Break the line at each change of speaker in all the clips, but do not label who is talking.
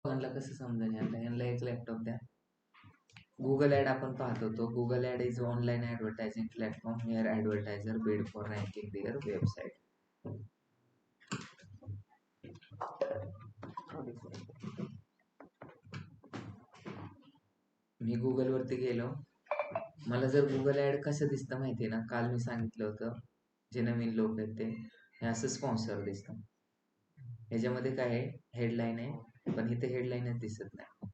यांना कसं समजेल यांना एक लॅपटॉप द्या. गुगल ॲड आपण पाहत होतो. Google ad is online advertising platform where advertiser bid for ranking their website. मी गुगलवरती गेलो. मला जर गुगल ॲड कसं दिसतं माहिती आहे ना, काल मी सांगितलं होतं जे नवीन लोक आहेत ते हे असं स्पॉन्सर दिसतं. ह्याच्यामध्ये काय आहे, हेडलाईन आहे, पण इथे हेडलाईनच दिसत नाही.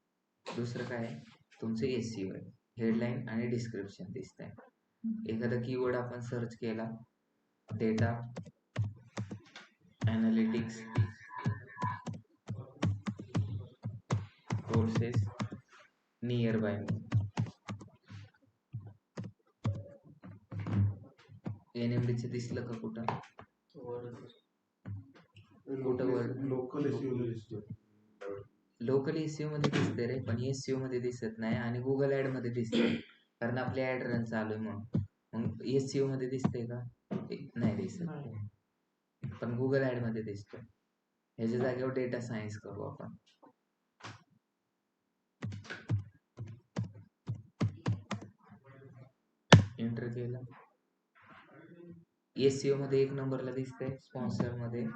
दुसरं काय आहे, तुमचं SEO आहे. हेडलाईन आणि डिस्क्रिप्शन दिसतंय. एखादा कीवर्ड आपण सर्च केला, data analytics courses near by me, NMDचं दिसलं का कुठं? कुठं वर्ड लोकल SEO मध्ये दिसते रे, पण SEO मध्ये दिसत नाही आणि गुगल ॲड मध्ये दिसते कारण आपली ॲड रन चालू आहे म्हणून. मग SEO मध्ये दिसते का? नाही दिसत, पण गुगल ॲड मध्ये दिसतो. ह्याच्या जागेवर डेटा सायन्स करू आपण. एंटर केलं. SEO मध्ये एक नंबरला दिसतंय, स्पॉन्सर मध्ये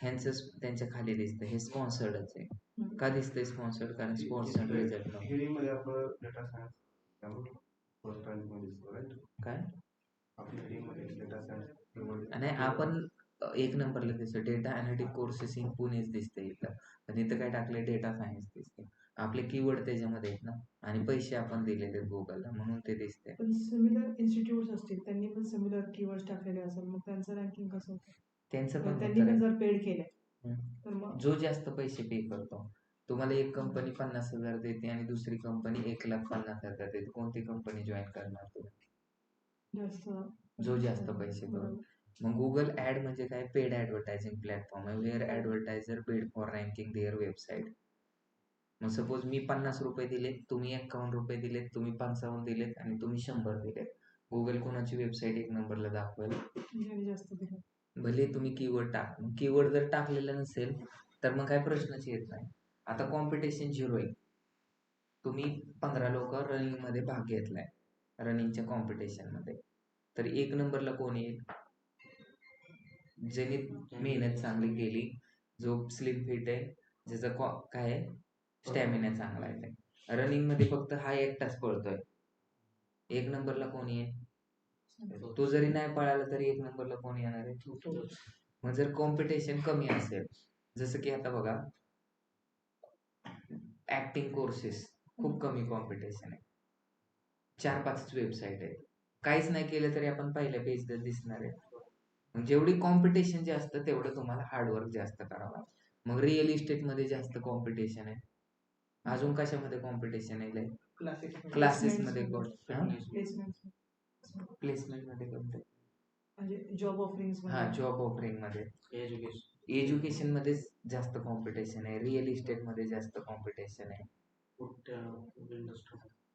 ह्यांचं त्यांच्या खाली दिसतंय. हे स्पॉन्सर्डच आहे. का दिसतंय स्पॉन्सर्ड? कारण स्पॉन्सर्ड रिझल्ट
हेडिंगमध्ये आपलं डेटा सायन्स
काय
आपल्या हेडिंगमध्ये डेटा सायन्स
आणि आपण एक नंबरला दिसतो. डेटा ॲनालिटिक कोर्सेस इन पुणेच दिसते इथं, पण इथं काय टाकलंय, डेटा सायन्स दिसते. आपले कीवर्ड त्याच्यामध्ये आहेत ना, आणि पैसे आपण दिलेले आहेत गुगलला म्हणून ते दिसते.
पण सिमिलर इन्स्टिट्यूट्स असतील, त्यांनी पण सिमिलर कीवर्ड्स टाकलेले असेल, मग त्यांचं रँकिंग कसं होतं?
त्यांचं पण
त्यांनी पण जर पेड केलंय
तर मग जो जास्त पैसे पे करतो. तुम्हाला एक कंपनी 50,000 देते आणि दुसरी कंपनी 1,50,000 देते, कोणती कंपनी जॉईन करणार तुम्ही?
जास्त
जो जास्त पैसे करून. मग गुगल ॲड म्हणजे काय, पेड ॲडव्हर्टायझिंग प्लॅटफॉर्म आहे where advertiser paid for ranking their website. मग सपोज मी 50 रुपये दिलेत, तुम्ही 51 रुपये दिलेत, तुम्ही 55 दिलेत आणि तुम्ही 100 दिलेत. गुगल कोणाची वेबसाईट एक नंबरला दाखवेल?
जास्त दिलं.
भले तुम्ही कीवर्ड टाक, कीवर्ड जर टाकलेलं नसेल तर मग काय प्रश्नच येत नाही. आता कॉम्पिटिशन 0 आहे. तुम्ही 15 लोक रनिंगमध्ये भाग घेतलाय, रनिंगच्या कॉम्पिटिशनमध्ये, तर एक नंबरला कोण येईल? ज्याने मेहनत चांगली केली, जो स्लिम फिट आहे, ज्याचा काय आहे, स्टॅमिना चांगला आहे. रनिंगमध्ये फक्त हा एकटाच पळतोय, एक नंबरला कोण येईल? तो जरी नाही पळाला तरी एक नंबरला कोण येणार आहे? मग जर कॉम्पिटिशन कमी असेल, जसं की आता बघा ऍक्टिंग कोर्सेस, खूप कमी कॉम्पिटिशन आहे, 4-5 वेबसाईट आहेत, काहीच नाही केलं तरी आपण पहिल्या पेजला दिसणार आहे. मग जेवढी कॉम्पिटिशन जास्त तेवढं तुम्हाला हार्डवर्क जास्त करावं लागतं. मग रिअल इस्टेटमध्ये जास्त कॉम्पिटिशन आहे. अजून कशामध्ये कॉम्पिटिशन आहे? क्लासेसमध्ये, प्लेसमेंटमध्ये कोणते?
म्हणजे जॉब ऑफरिंग्स.
जॉब ऑफरिंग मध्ये, एज्युकेशन मध्ये जास्त कॉम्पिटिशन आहे. रिअल इस्टेट मध्ये जास्त कॉम्पिटिशन आहे.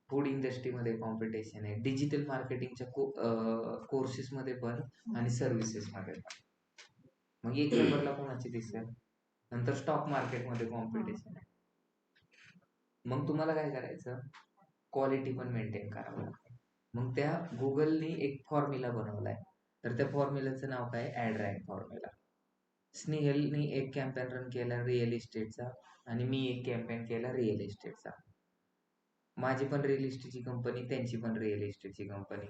फूड इंडस्ट्रीमध्ये कॉम्पिटिशन आहे. डिजिटल मार्केटिंगच्या कोर्सेस मध्ये पण आणि सर्व्हिसेस मध्ये पण. मग एक नंबरला कोणाची दिसेल? नंतर स्टॉक मार्केटमध्ये कॉम्पिटिशन आहे. मग तुम्हाला काय करायचं, क्वालिटी पण मेंटेन करावं लागतं. मग त्या गुगलनी एक फॉर्म्युला बनवलाय, तर त्या फॉर्म्युलाचं नाव काय? Add rank formula. स्नेहलनी एक कॅम्पेन रन केला रिअल इस्टेटचा आणि मी एक कॅम्पेन केला रिअल इस्टेटचा. माझी पण रिअल इस्टेटची कंपनी, त्यांची पण रिअल इस्टेटची कंपनी.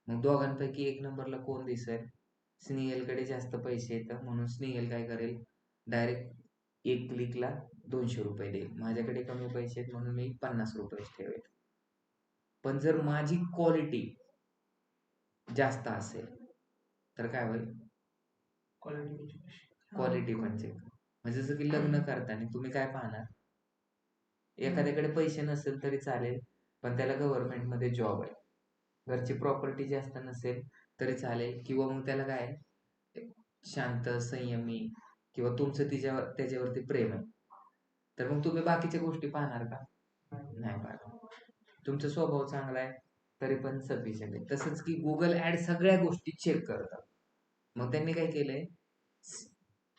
मग दोघांपैकी एक नंबरला कोण दिसेल? स्नेहलकडे जास्त पैसे येतात म्हणून स्नेहल काय करेल, डायरेक्ट एक क्लिकला 200 रुपये देईल. माझ्याकडे कमी पैसे आहेत म्हणून मी 50 रुपये ठेवेल. पण जर माझी क्वालिटी जास्त असेल तर काय होईल? क्वालिटी पण चेक. म्हणजे जसं की लग्न करताना तुम्ही काय पाहणार, एखाद्याकडे पैसे नसेल तरी चालेल पण त्याला गव्हर्नमेंटमध्ये जॉब आहे, घरची प्रॉपर्टी जास्त नसेल तरी चालेल, किंवा मग त्याला काय शांत संयमी किंवा तुमचं त्याच्यावरती प्रेम आहे, तर मग तुम्ही बाकीच्या गोष्टी पाहणार का? नाही पाहणार. तुमचा स्वभाव चांगला आहे तरी पण सफिशियंट आहे. तसंच की गुगल ॲड सगळ्या गोष्टी चेक करतात. मग त्यांनी काय केलंय,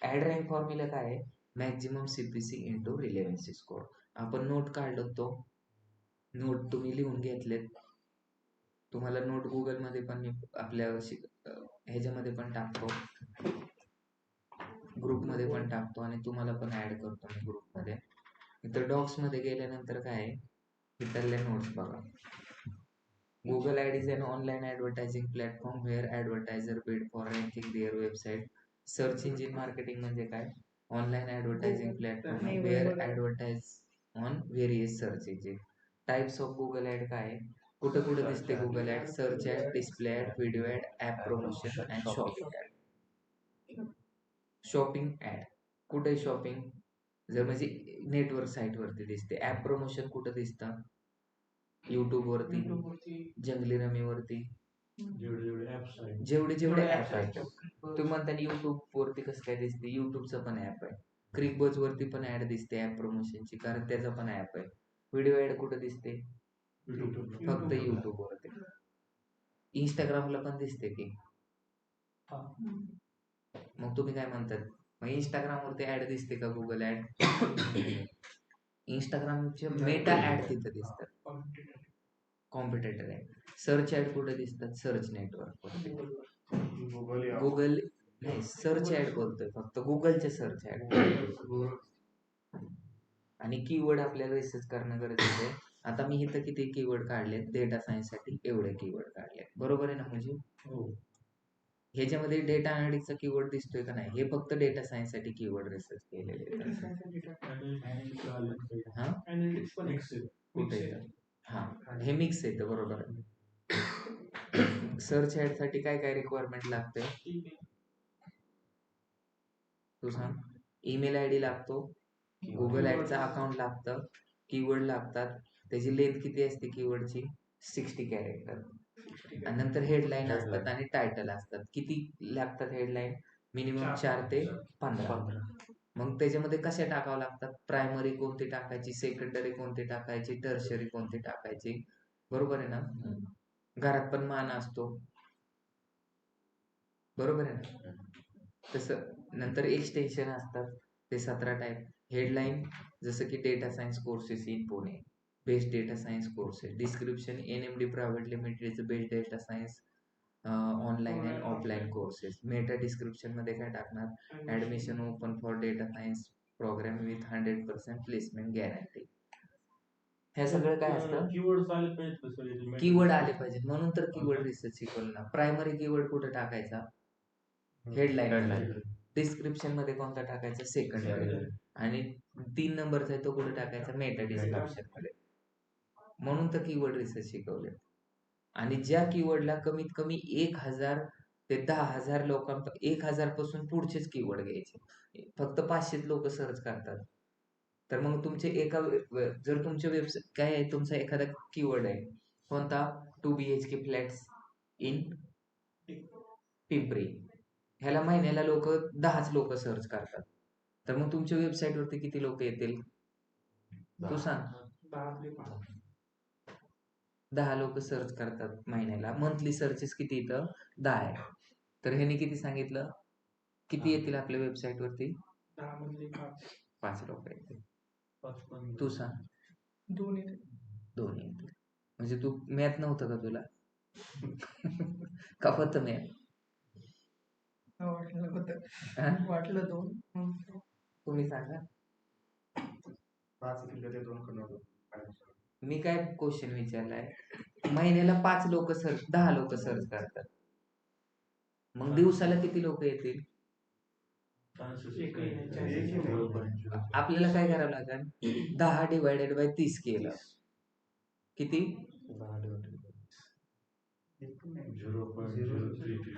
ॲड रँक फॉर्म्युला काय आहे, maximum CPC into relevancy score. आपण नोट काढलो तो नोट तुम्ही लिहून घेतलेत. तुम्हाला नोट गुगलमध्ये पण मी आपल्या ह्याच्यामध्ये पण टाकतो, ग्रुपमध्ये पण टाकतो आणि तुम्हाला पण ऍड करतो मी ग्रुपमध्ये. इथं डॉक्समध्ये गेल्यानंतर काय आहे, इथल्या नोट्स बघा. Google Ad is an online advertising platform where advertiser bid for ranking their website. Search engine marketing म्हणजे काय? Online advertising
Google.
प्लॅटफॉर्म
नाही,
वेअर
बरोबर आहे.
Advertise on various search engine. Types of Google ad काय आहे? कुठं कुठं दिसते Google ad? Search ad, display ad, video ad, app promotion and shopping ad. Shopping ad कुठे शॉपिंग? जर म्हणजे नेटवर्क साईट वरती दिसते. ऍप प्रमोशन कुठं दिसतं? युट्यूब वरती, जंगली रमीवरती, जेवढे ऍप आहेत. तुम्ही म्हणता युट्यूब वरती कसं काय दिसते? युट्यूबचं पण ऍप आहे. क्रिकबज वरती पण ऍड दिसते ऍप प्रमोशनची, कारण त्याचा पण ऍप आहे. व्हिडिओ ऍड कुठं दिसते? फक्त युट्यूब वरती. इंस्टाग्रामला पण दिसते की. मग तुम्ही काय म्हणतात? मग इंस्टाग्राम वरती ऍड दिसते का गुगल ऍड? इंस्टाग्रामचे मेटा ऍड तिथं दिसतात, कॉम्पिटेटर आहे. सर्च ऍड कुठे दिसतात? सर्च नेटवर्क वरती. गुगल नाही, सर्च ऍड बोलतोय फक्त, गुगलचे सर्च ऍड. आणि कीवर्ड आपल्याला रिसर्च करणं गरजेचं आहे. आता मी इथं किती कीवर्ड काढलेत डेटा सायन्स साठी? एवढे कीवर्ड काढलेत, बरोबर आहे ना? म्हणजे ह्याच्यामध्ये डेटा अनालिटिक्सचा कीवर्ड दिसतोय का नाही? हे फक्त डेटा सायन्स साठी कीवर्ड रिसर्च केलेले हा कुठे येतं? हा, हे मिक्स येतं, बरोबर आहे. सर्च ऍड साठी काय काय रिक्वायरमेंट लागते? तू सांग. ईमेल आयडी लागतो, गुगल ऍडचा अकाउंट लागतं, कीवर्ड लागतात. त्याची लेंथ किती असते कीवर्डची? 60 कॅरेक्टर. आणि नंतर हेडलाईन असतात आणि टायटल असतात. किती लागतात हेडलाईन? मिनिमम 4 ते 15. मग त्याच्यामध्ये कशा टाकावं लागतात? प्रायमरी कोणती टाकायची, सेकंडरी कोणती टाकायची, टर्शरी कोणती टाकायची, बरोबर आहे ना? घरात पण मान असतो, बरोबर आहे ना? तसं नंतर एक्सटेन्शन असतात, ते 17 टाईप. हेडलाईन जसं की data science courses in Pune, best data science courses. Description NMD private limited best data science online and offline courses. Meta description मध्ये काय टाकणार? Admission open for data science program with 100% placement guarantee. हे सगळं काय असतं? Keyword आले पाहिजेत, म्हणून तर कीवर्ड रिसर्च शिकवलं ना. प्रायमरी कीवर्ड कुठे टाकायचा? हेडलाईन. डिस्क्रिप्शन मध्ये कोणता टाकायचा? सेकंडरी. आणि 3 नंबरचा आहे तो कुठे टाकायचा? मेटा डिस्क्रिप्शन मध्ये. म्हणून तर कीवर्ड रिसर्च शिकवले. आणि ज्या कीवर्डला कमीत कमी 1000 ते 10,000 लोकांपर्यंत, 1000 पासून पुढचेच कीवर्ड घ्यायचे. फक्त 500 लोक सर्च करतात, तर मग तुमचे जर तुमच्या वेबसाईट काय आहे, तुमचा एखादा कीवर्ड आहे कोणता? 2 BHK फ्लॅट्स इन पिंपरी. ह्याला महिन्याला 10च लोक सर्च करतात, तर मग तुमच्या वेबसाईट वरती किती लोक येतील? तू सांग. 10 लोक सर्च करतात महिन्याला. मंथली सर्चेस किती इथं? 10 आहे. तर ह्याने किती सांगितलं? किती येतील आपल्या वेबसाईट वरती? 5 लोक येतील. तू सांग.
2 येते.
2 येतील. म्हणजे तू मॅथ नव्हतं का तुला? का होतं मॅथ?
वाटलं होतं, वाटलं 2.
तुम्ही सांगा.
5 किल्ले ते 2 कन्वर्ट.
मी काय क्वेश्चन विचारलाय? महिन्याला 5 लोक 10 लोक सर्च करतात, मग दिवसाला किती लोक येतील? आपल्याला काय करावं लागेल? 10 डिवायडेड बाय 30 केलं किती?
0.033.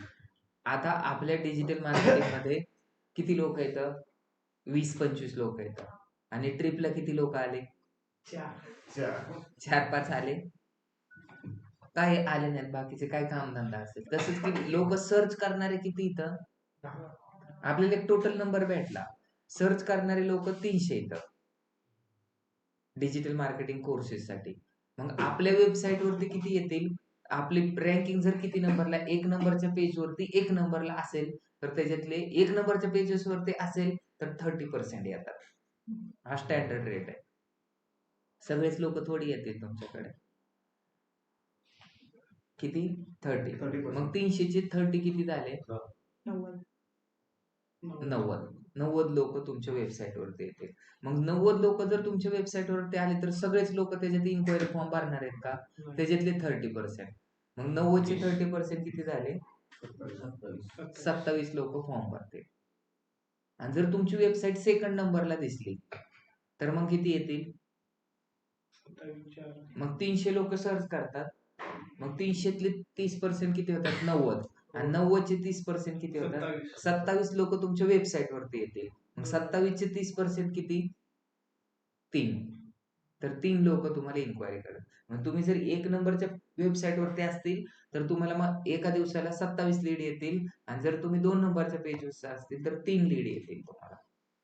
आता आपल्या डिजिटल मार्केटिंग मध्ये किती लोक येतं? 20-25 लोक येतात. आणि ट्रिपला किती लोक आले? 4-5 आले. काय आले नाहीत, बाकीचे काय कामधंदा असेल. तसंच की लोक सर्च करणारे किती इथं? आपल्याला एक टोटल नंबर भेटला. सर्च करणारे लोक 300 इथं डिजिटल मार्केटिंग कोर्सेस साठी. मग आपल्या वेबसाईट वरती किती येतील? आपली रँकिंग जर किती नंबरला? 1 नंबरच्या पेज वरती 1 नंबरला असेल, तर त्याच्यातले 1 नंबरच्या पेजेस वरती असेल तर 30% येतात. हा स्टँडर्ड रेट आहे. सगळेच लोक थोडी येतील तुमच्याकडे. किती? 30.
30%.
मग 300चे 30 किती झाले?
90.
90 लोक तुमच्या वेबसाईटवरती येतील. मग 90 लोक जर तुमच्या वेबसाईटवरती आले तर सगळेच लोक त्याच्यात इन्क्वायरी फॉर्म भरणार आहेत का? त्याच्यातले 30%. मग 90चे 30% किती झाले? 27 लोक फॉर्म भरतील. आणि जर तुमची वेबसाईट सेकंड नंबरला दिसली तर मग किती येतील? मग 300 लोक सर्च करतात. मग 300तले 30% किती होतात? 90. आणि 90चे 30% किती होतात? 27 लोक तुमच्या वेबसाईट वरती येतील. मग 27चे 30% किती? 3. तर 3 लोक तुम्हाला इन्क्वायरी करतात. मग तुम्ही जर 1 नंबरच्या वेबसाईट वरती असतील तर तुम्हाला मग एका दिवसाला 27 लीड येतील. आणि जर तुम्ही 2 नंबरच्या पेजेसवर असतील तर 3 लीड येतील तुम्हाला.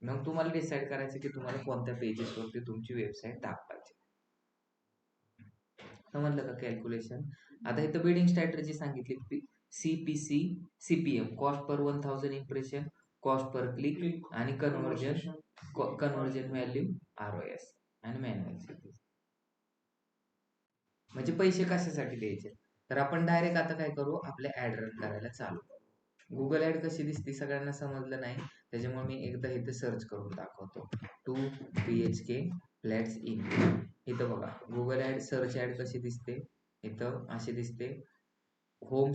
मग तुम्हाला डिसाईड करायचं की तुम्हाला कोणत्या पेजेस वरती तुमची वेबसाईट दाखवायची. समजलं का कॅल्क्युलेशन? आता इथं बिडिंग स्ट्रॅटेजी सांगितली. CPC, CPM, cost per 1000 impression, cost per click आणि कन्व्हर्जन व्हॅल्यू ROS आणि मॅन्युअल CPC. म्हणजे पैसे कशासाठी द्यायचे? तर आपण डायरेक्ट आता काय करू? आपले ऍड रन करायला चालू करू. गुगल ऍड कशी दिसते सगळ्यांना समजलं नाही, त्याच्यामुळे मी एकदा इथे सर्च करून दाखवतो. 2 BHK फ्लॅट्स इन. इथं बघा गुगल ऍड सर्च ऍड कशी दिसते. इथं अशी दिसते. Home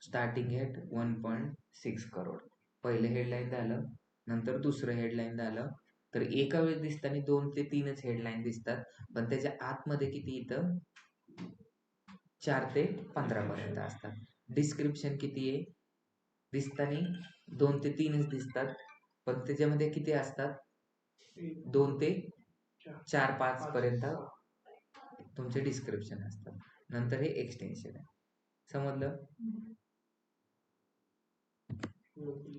starting at 1.6 crore. पहिलं हेडलाईन झालं, नंतर दुसरं हेडलाईन झालं. तर एका वेळेस दिसताना 2 ते 3च हेडलाईन दिसतात. पण त्याच्या आतमध्ये किती इथं 4 ते 15 पर्यंत असतात. डिस्क्रिप्शन किती आहे? दिसताना 2 ते 3च दिसतात. पण त्याच्यामध्ये किती असतात? 2 ते 4-5 पर्यंत तुमचे डिस्क्रिप्शन असतात. नंतर हे एक्सटेन्शन आहे. समजलं?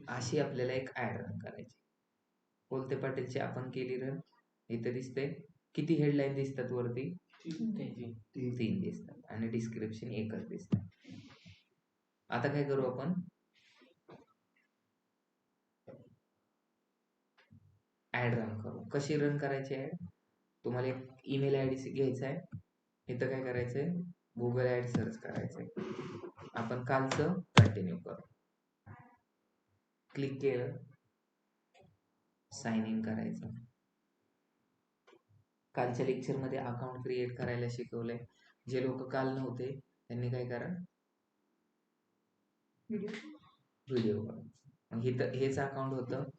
अशी आपल्याला एक ऍड रन करायची. कोलते पाटीलची आपण केली रन. इथे दिसते किती हेडलाईन दिसतात वरती? 3 दिसतात आणि डिस्क्रिप्शन एकच दिसतं. आता काय करू आपण? ऍड रन करू. कशी रन करायची ऍड? तुम्हाला एक ईमेल आयडी घ्यायचा आहे. इथं काय करायचंय? गुगल ऍड सर्च करायचंय. आपण कालचं कंटिन्यू करू. क्लिक केलं, साइन इन करायचं. कालच्या लेक्चर मध्ये अकाउंट क्रिएट करायला शिकवलंय. जे लोक काल नव्हते त्यांनी काय करा? व्हिडिओ बघा. मग इथं हेच अकाउंट होतं,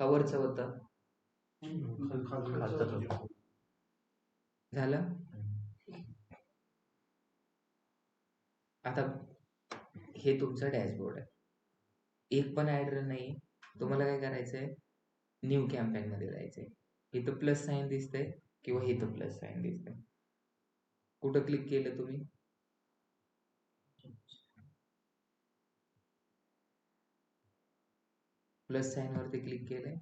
कवरचं होतं. झालं. आता हे तुमचं डॅशबोर्ड आहे. एक पण ऍड रन नाही. तुम्हाला काय करायचंय? न्यू कॅम्पेन मध्ये जायचंय. इथं प्लस साइन दिसतंय किंवा इथं प्लस साइन दिसतंय. कुठं क्लिक केलं तुम्ही? प्लस साइन वरती क्लिक केलंय.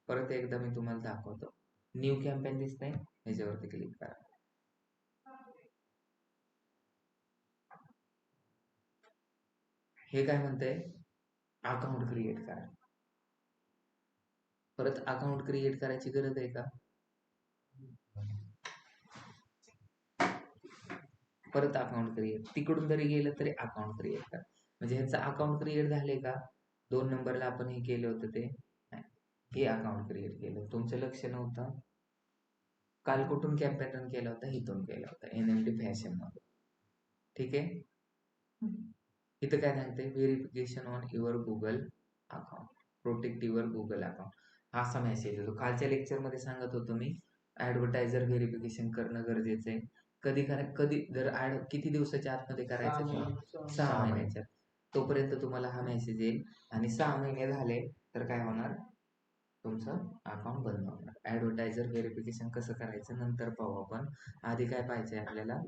परत एकदा मी तुम्हाला दाखवतो. न्यू कॅम्पेन दिसतंय, ह्याच्यावरती क्लिक करा. हे काय म्हणतंय? अकाउंट क्रिएट करा. परत अकाउंट क्रिएट करायची गरज आहे का? परत अकाउंट क्रिएट. तिकडून जरी गेलं तरी अकाउंट क्रिएट करा. म्हणजे ह्याचं अकाउंट क्रिएट झाले का? 2 नंबरला आपण हे केलं होतं ते हे अकाउंट क्रिएट केलं. तुमचं लक्ष नव्हतं. काल कुठून कॅम्पेन रन केला होता? इथून केला होता, NMD फॅशन मध्ये. ठीक आहे. इथं काय सांगते? Verification on your Google account, protect your Google account. असा मेसेज येतो. कालच्या लेक्चर मध्ये सांगत होतो मी ऍडव्हर्टायझर व्हेरिफिकेशन करणं गरजेचं आहे. कधी जर ऍड किती दिवसाच्या आतमध्ये करायचं? 6 महिन्याच्या. तोपर्यंत तुम्हाला हा मेसेज येईल. आणि 6 महिने झाले तर काय होणार? तुमचं अकाउंट बंद होणार. ऍडव्हर्टायझर व्हेरिफिकेशन कसं करायचं नंतर पाहू आपण. आधी काय पाहिजे आपल्याला?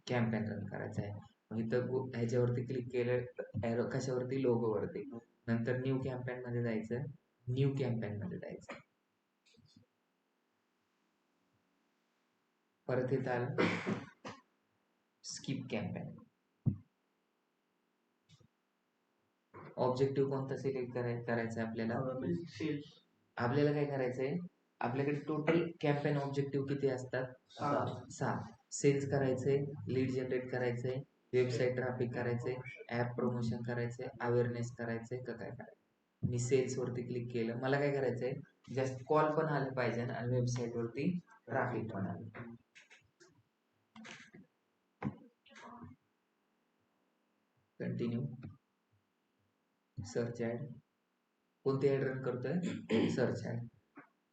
कॅम्पेन रन करायचं आहे. इथं ह्याच्यावरती क्लिक केलं, कशावरती? लोगोवरती. नंतर न्यू कॅम्पेन मध्ये जायचं. न्यू कॅम्पेन मध्ये जायचं. परत इथं आलं स्किप कॅम्पेन. ऑब्जेक्टिव्ह कोणता सिलेक्ट करायचा आहे आपल्याला? आपल्याला काय करायचंय, आपल्याकडे टोटल कॅम्पेन ऑब्जेक्टिव्ह किती असतात? 7. सेल्स करायचंय, लीड जनरेट करायचंय, वेबसाईट ट्रॅफिक करायचंय, ऍप प्रमोशन करायचंय, अवेअरनेस करायचंय का काय करायचं? मी सेल्स वरती क्लिक केलं, मला काय करायचंय, जस्ट कॉल पण आले पाहिजे आणि वेबसाईट वरती ट्रॅफिक पण आलं. कंटिन्यू. Search ad. कोणती ऍड रन करतोय? Search ad.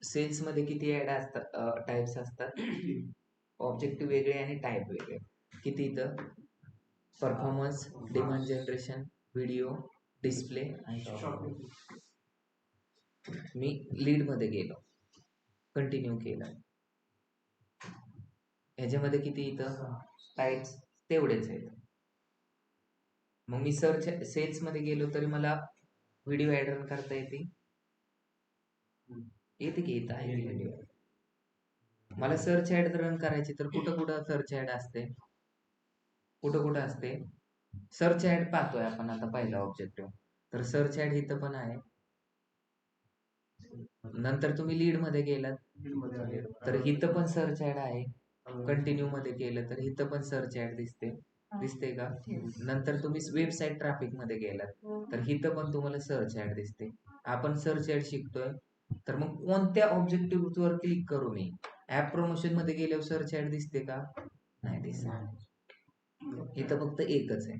सेल्स मध्ये किती ऍड असतात, टाइप्स असतात? ऑब्जेक्टिव्ह वेगळे आणि टाइप वेगळे. किती इथं? Performance, demand generation, video, display आणि शॉपिंग. मी लीड मध्ये गेलो, कंटिन्यू केलं. ह्याच्यामध्ये किती इथं टाइप्स? तेवढेच आहेत. मग मी सर्च सेल्स मध्ये गेलो तरी मला व्हिडिओ ऍड रन करता येते की इथं आहे व्हिडिओ. मला सर्च ऍड रन करायची तर कुठं कुठं सर्च ऍड असते? कुठं असते? सर्च ऍड पाहतोय आपण आता पहिला ऑब्जेक्टिव्ह, तर सर्च ऍड इथं पण आहे. नंतर तुम्ही लीड मध्ये गेलात तर इथं पण सर्च ऍड आहे. कंटिन्यू मध्ये केलं तर इथं पण सर्च ऍड दिसते का? नंतर तुम्ही वेबसाईट ट्रॅफिक मध्ये गेलात तर इथं पण तुम्हाला सर्च ऍड दिसते. आपण सर्च ऍड शिकतोय, तर मग कोणत्या ऑब्जेक्टिव्ह वर क्लिक करू मी? ऍप प्रमोशन मध्ये गेल्यावर सर्च ऍड दिसते का? नाही दिसत. इथं फक्त एकच आहे.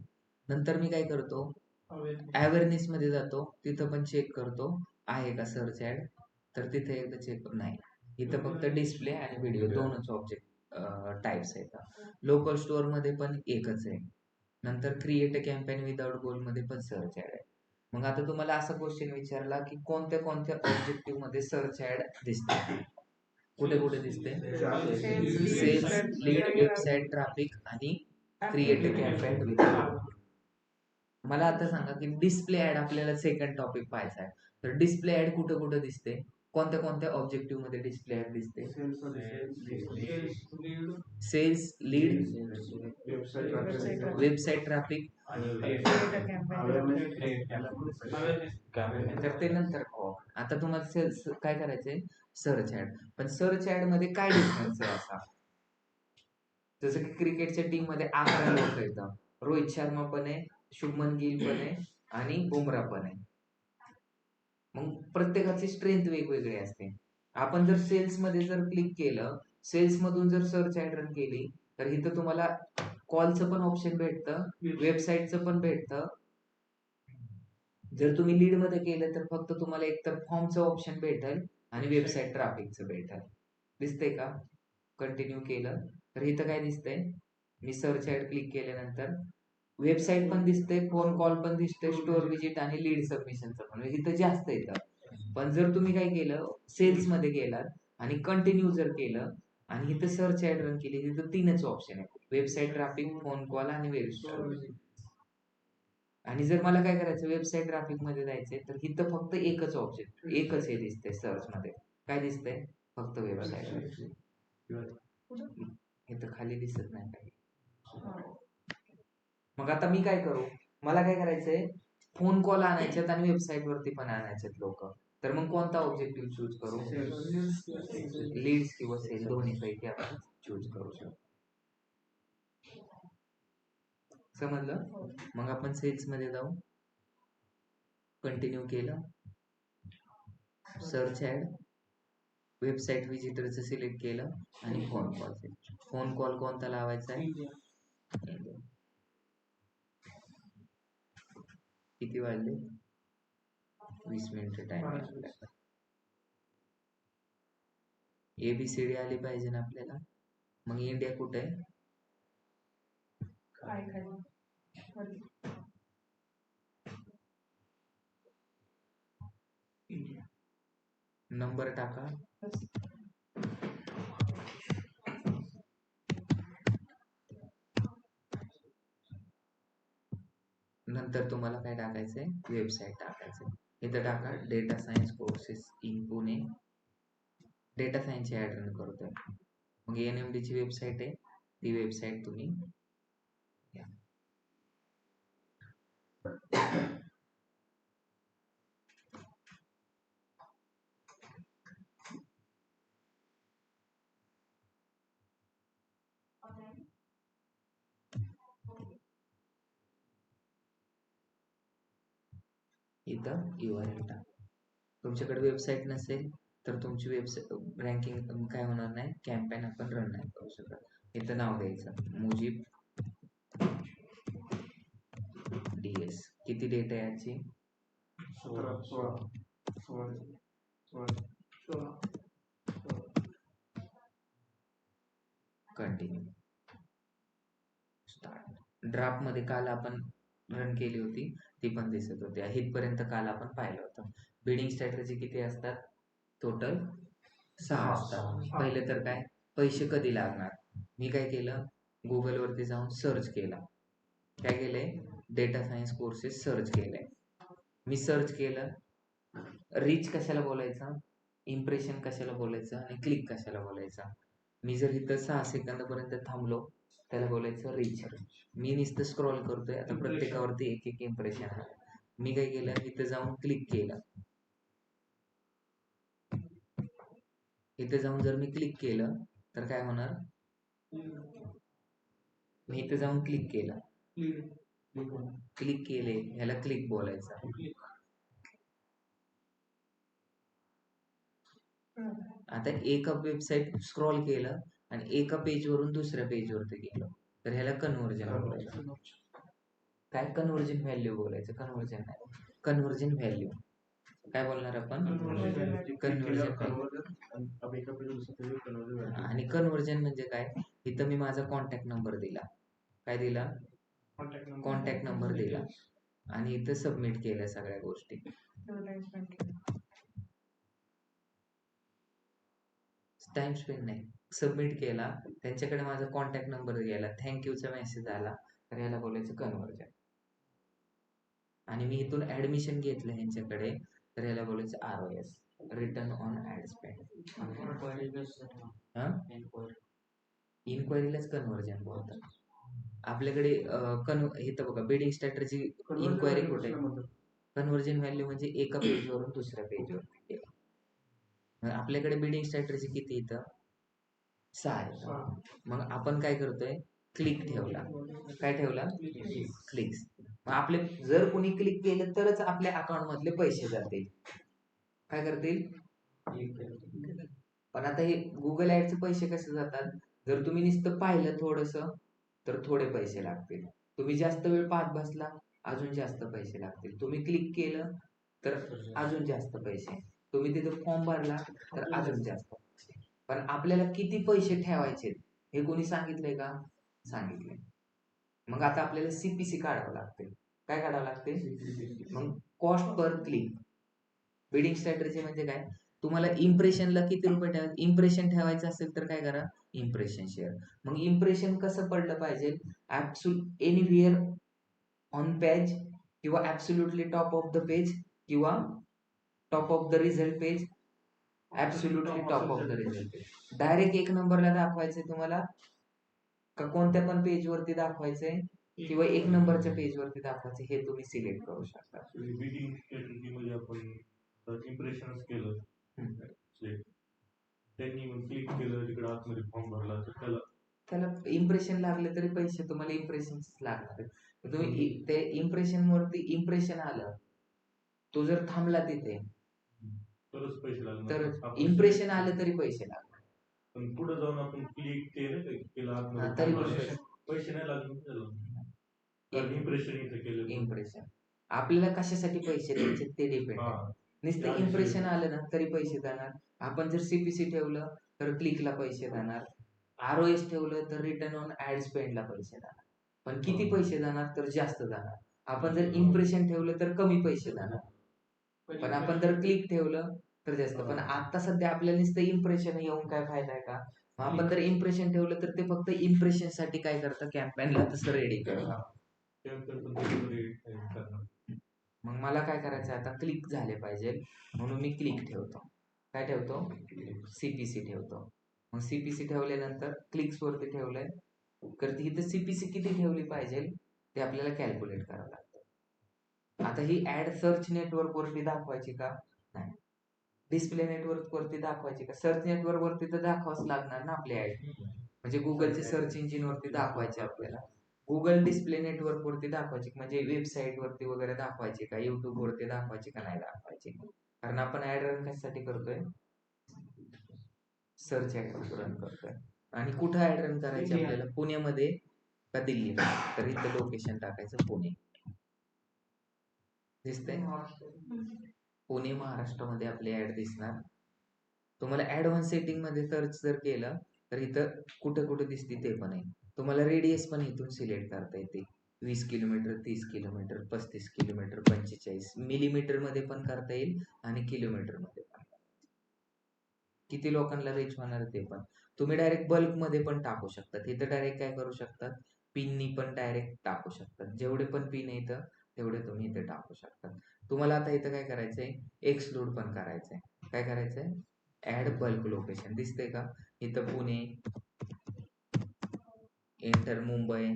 नंतर मी काय करतो, अवेअरनेस मध्ये जातो, तिथं पण चेक करतो आहे का सर्च ऍड, तर तिथे एकदा चेक नाही. इथं फक्त डिस्प्ले आणि व्हिडिओ दोनच ऑब्जेक्ट टाइप्स आहेत. लोकल स्टोअर मध्ये पण एकच आहे. नंतर क्रिएट अ कॅम्पेन विदाउट गोल मध्ये पण सर्च ऍड आहे. मग आता तुम्हाला असा क्वेश्चन विचारला की कोणत्या कोणत्या ऑब्जेक्टिव्ह मध्ये सर्च ऍड दिसते? कुठे दिसते? सेल्स, लीड, वेबसाईट ट्रॅफिक आणि क्रिएट अ कॅम्पेन विदाउट. मला आता सांगा की डिस्प्ले ऍड आपल्याला सेकंड टॉपिक पाहायचा आहे, तर डिस्प्ले ऍड कुठे दिसते? कोणत्या कोणत्या ऑब्जेक्टिव्ह मध्ये डिस्प्ले ऍड दिसते? सेल्स, लीड, वेबसाईट ट्रॅफिक, तर ते नंतर पाहू. आता तुम्हाला सेल्स काय करायचंय? Search ad. पण सर्च ऍड मध्ये काय डिफरन्स आहे असा? जसं की क्रिकेटच्या टीम मध्ये 11 लोक येतात, रोहित शर्मा पण आहे, शुभमन गिल पण आहे आणि बुमराह पण आहे. मग प्रत्येकाची स्ट्रेंथ वेगवेगळी असते. आपण जर सेल्स मध्ये जर क्लिक केलं, सेल्स मधून जर सर्च ऍड रन केली, तर इथं तुम्हाला कॉलचं पण ऑप्शन भेटतं, वेबसाईटचं पण भेटतं. जर तुम्ही लीड मध्ये केलं तर फक्त तुम्हाला एकतर फॉर्मचं ऑप्शन भेटेल आणि वेबसाईट ट्रॅफिकचं भेटेल. दिसतंय का? कंटिन्यू केलं तर इथं काय दिसतंय? मी सर्च ऍड क्लिक केल्यानंतर वेबसाईट पण दिसते, फोन कॉल पण दिसते, स्टोअर विजिट आणि लीड सबमिशनचं पण इथं जास्त येतं. पण जर तुम्ही काय केलं, सेल्स मध्ये गेलात आणि कंटिन्यू जर केलं आणि इथं सर्च ऍड रन केली, तिथं 3च ऑप्शन आहे, वेबसाईट ट्रॅफिक, फोन कॉल आणि वेबसाईट. आणि जर मला काय करायचं, वेबसाईट ट्रॅफिक मध्ये जायचंय, तर इथं फक्त एकच ऑब्जेक्ट, एकच हे दिसतंय सर्च मध्ये. काय दिसतंय? फक्त वेबसाईट. इथं खाली दिसत नाही काही. मग आता मी काय करू? मला काय करायचंय, फोन कॉल आणायच्यात आणि वेबसाईट वरती पण आणायच्यात लोक, तर मग कोणता ऑब्जेक्टिव्ह चूज करू? लीड्स किंवा सेल दोन्ही पैकी आपण चूज करू शकतो. समजलं? मग आपण सेल्स मध्ये जाऊ, कंटिन्यू केलं, सर्च ऍड, वेबसाईट विजिटरचं सिलेक्ट केलं आणि फोन कॉल. फोन कॉल कोणता लावायचा आहे? किती वाजले? 20 मिनिटं टाइम आहे आपल्याला. ABCD आली पाहिजे ना आपल्याला. मग इंडिया कुठे आहे? नंबर टाका. नंतर तुम्हाला काय टाकायचंय? वेबसाईट टाकायचंय. इथं टाका data science courses in Pune. Data सायन्सची ऍड रन करतोय. मग NMD ची वेबसाईट आहे, ती वेबसाईट तुम्ही घ्या. इथं URL टाक. तुमच्याकडे वेबसाईट नसेल तर तुमची वेबसाईट रँकिंग काय होणार नाही, कॅम्पेन आपण रन नाही करू शकत. इथं नाव द्यायचं मुजीब DS. किती डेट आहे याची?
16
कंटिन्यू स्टार्ट. ड्राफ्ट मध्ये काल आपण रन केली होती ती पण दिसत होती. इथपर्यंत काल आपण पाहिलं होतं. बिडिंग स्ट्रॅटेजी किती असतात? टोटल 6 असतात. पहिले तर काय, पैसे कधी लागणार? मी काय केलं, गुगल वरती जाऊन सर्च केला. काय केलंय, डेटा सायन्स कोर्सेस सर्च केलंय. मी सर्च केलं, रीच कशाला बोलायचं, इम्प्रेशन कशाला बोलायचं आणि क्लिक कशाला बोलायचं. मी जर इथं 6 सेकंदापर्यंत थांबलो त्याला बोलायचं रीच. मी नुसतं स्क्रॉल करतोय, आता प्रत्येकावरती एक एक इम्प्रेशन आहे. मी काय केलं, इथं जाऊन क्लिक केलं. इथे जाऊन जर मी क्लिक केलं तर काय होणार, मी इथे जाऊन क्लिक केलं, क्लिक केले, ह्याला क्लिक बोलायचं. आता एका वेबसाईट स्क्रॉल केलं आणि एका पेजवरून दुसऱ्या पेजवरती गेलो तर ह्याला कन्व्हर्जन बोलायचं. काय कन्व्हर्जन व्हॅल्यू बोलायचं, कन्व्हर्जन नाही, कन्व्हर्जन व्हॅल्यू. काय बोलणार आपण, कन्व्हर्जन व्हॅल्यू. आणि कन्व्हर्जन म्हणजे काय, इथं मी माझा कॉन्टॅक्ट नंबर दिला, काय दिला, कॉन्टॅक्ट नंबर दिला आणि इथं सबमिट केल्या सगळ्या गोष्टी. टाइम स्पेंड नाही, सबमिट केला, त्यांच्याकडे माझा कॉन्टॅक्ट नंबर गेला, थँक्यूचा मेसेज आला, तर याला बोलायचं कन्व्हर्जन. आणि मी इथून ऍडमिशन घेतलं ह्यांच्याकडे तर याला बोलायचं ROS, return on ad spend. इन्क्वायरीलाच कन्व्हर्जन बोलतात. आपल्याकडे इथं बघा बिडिंग स्ट्रॅटेजी इन्क्वायरी कुठे, कन्व्हर्जन व्हॅल्यू म्हणजे एका पेजवरून दुसऱ्या पेजवर. आपल्याकडे बिडिंग स्ट्रॅटेजी किती इथं 6 आहे. मग आपण काय करतोय, क्लिक ठेवला, काय ठेवला, क्लिक्स. आपले जर कोणी क्लिक केलं तरच आपल्या अकाउंट मधले पैसे जातील. काय करतील, पण आता हे गुगल ऍडचे पैसे कसे जातात, जर तुम्ही नुसतं पाहिलं थोडस तर थोडे पैसे लागतील. तुम्ही जास्त वेळ पाहत बसला अजून जास्त पैसे लागतील. तुम्ही क्लिक केलं तर अजून जास्त पैसे, तुम्ही तिथे फॉर्म भरला तर अजून जास्त पैसे. पण आपल्याला किती पैसे ठेवायचे हे कोणी सांगितलंय का, सांगितलंय. मग आता आपल्याला CPC काढावं लागते. काय काढावं लागते, मग cost per click. Bidding strategy म्हणजे काय, तुम्हाला इम्प्रेशनला किती रुपये ठेवायचे, इम्प्रेशन ठेवायचं असेल तर काय करा, इम्प्रेशन शेअर. मग इम्प्रेशन कसं पडलं पाहिजे, एनिवेअर ऑन पेज किंवा absolutely top of the page किंवा top of the result page, absolutely top of the result page. Direct 1 नंबरला दाखवायचंय तुम्हाला का कोणत्या पण पेज वरती दाखवायचंय किंवा 1 नंबरच्या पेज वरती दाखवायचं, हे तुम्ही सिलेक्ट करू शकता.
बिडिंग स्ट्रॅटेजी म्हणजे आपण इम्प्रेशनच केलं, त्यांनी क्लिक केलं, तिकडे आतमध्ये फॉर्म भरला तर
त्याला इम्प्रेशन लागले तरी पैसे तुम्हाला इम्प्रेशनच लागणार. तुम्ही ते इम्प्रेशन वरती इम्प्रेशन आलं, तो जर थांबला तिथे
तरच पैसे लागणार,
तर इम्प्रेशन आलं तरी पैसे लागणार.
पण पुढे जाऊन आपण क्लिक केलं आतमध्ये
तरी
पैसे नाही लागणार. इम्प्रेशन इथे केलं,
इम्प्रेशन आपल्याला कशासाठी पैसे द्यायचे ते डिपेंड आहे. नुसतं इम्प्रेशन आलं ना तरी पैसे जाणार. आपण जर CPC ठेवलं तर क्लिकला पैसे जाणार, ROS ठेवलं तर रिटर्न ऑन ऍड स्पेंडला पैसे जाणार. पण किती पैसे जाणार, तर जास्त जाणार. आपण जर इम्प्रेशन ठेवलं तर कमी पैसे जाणार, पण आपण जर क्लिक ठेवलं तर जास्त. पण आता सध्या आपल्याला नुसतं इम्प्रेशन येऊन काय फायदा आहे का, आपण जर इम्प्रेशन ठेवलं तर ते फक्त इम्प्रेशन साठी काय करतं, कॅम्पेनला तसं रेडी करतं. मग मला काय करायचं, आता क्लिक झाले पाहिजे म्हणून मी क्लिक ठेवतो. काय ठेवतो, CPC ठेवतो. मग CPC ठेवल्यानंतर क्लिक्स वरती ठेवलंय तर इथं CPC किती ठेवली पाहिजे ते आपल्याला कॅल्क्युलेट करावं लागतं. आता ही ऍड सर्च नेटवर्क वरती दाखवायची का, नाही. डिस्प्ले नेटवर्क वरती दाखवायची का, सर्च नेटवर्क वरती तर दाखवाच लागणार ना आपली ऍड, म्हणजे गुगलचे सर्च इंजिन वरती दाखवायचे आपल्याला. गुगल डिस्प्ले नेटवर्क वरती दाखवायची म्हणजे वेबसाईट वरती वगैरे दाखवायची का, युट्यूब वरती दाखवायची का नाही दाखवायची. कारण आपण ऍड रन कशासाठी करतोय, सर्च ऍड रन करतोय. आणि कुठं ऍड रन करायची आपल्याला, पुण्यामध्ये का दिल्लीमध्ये, तर इथं लोकेशन टाकायचं पुणे. दिसतंय, पुणे महाराष्ट्रामध्ये आपली ऍड दिसणार. तुम्हाला ऍडव्हान्स सेटिंग मध्ये सर्च जर केलं तर इथं कुठं कुठं दिसते ते पण आहे. तुम्हाला रेडियस पण इथून सिलेक्ट करता येते, 20 किलोमीटर, 30 किलोमीटर, 35 किलोमीटर, 45 मिलीमीटर मध्ये पण करता येईल आणि किलोमीटर मध्ये पण. किती लोकांना रीच होणार ते पण. तुम्ही डायरेक्ट बल्क मध्ये पण टाकू शकता. इथं डायरेक्ट काय करू शकतात, पिननी पण डायरेक्ट टाकू शकतात. जेवढे पण पिन येतं तेवढे तुम्ही इथे टाकू शकता. तुम्हाला आता इथं काय करायचंय, एक्सक्लूड पण करायचंय. काय करायचंय, ऍड बल्क लोकेशन. दिसतंय का इथं, पुणे, एंटर मुंबई,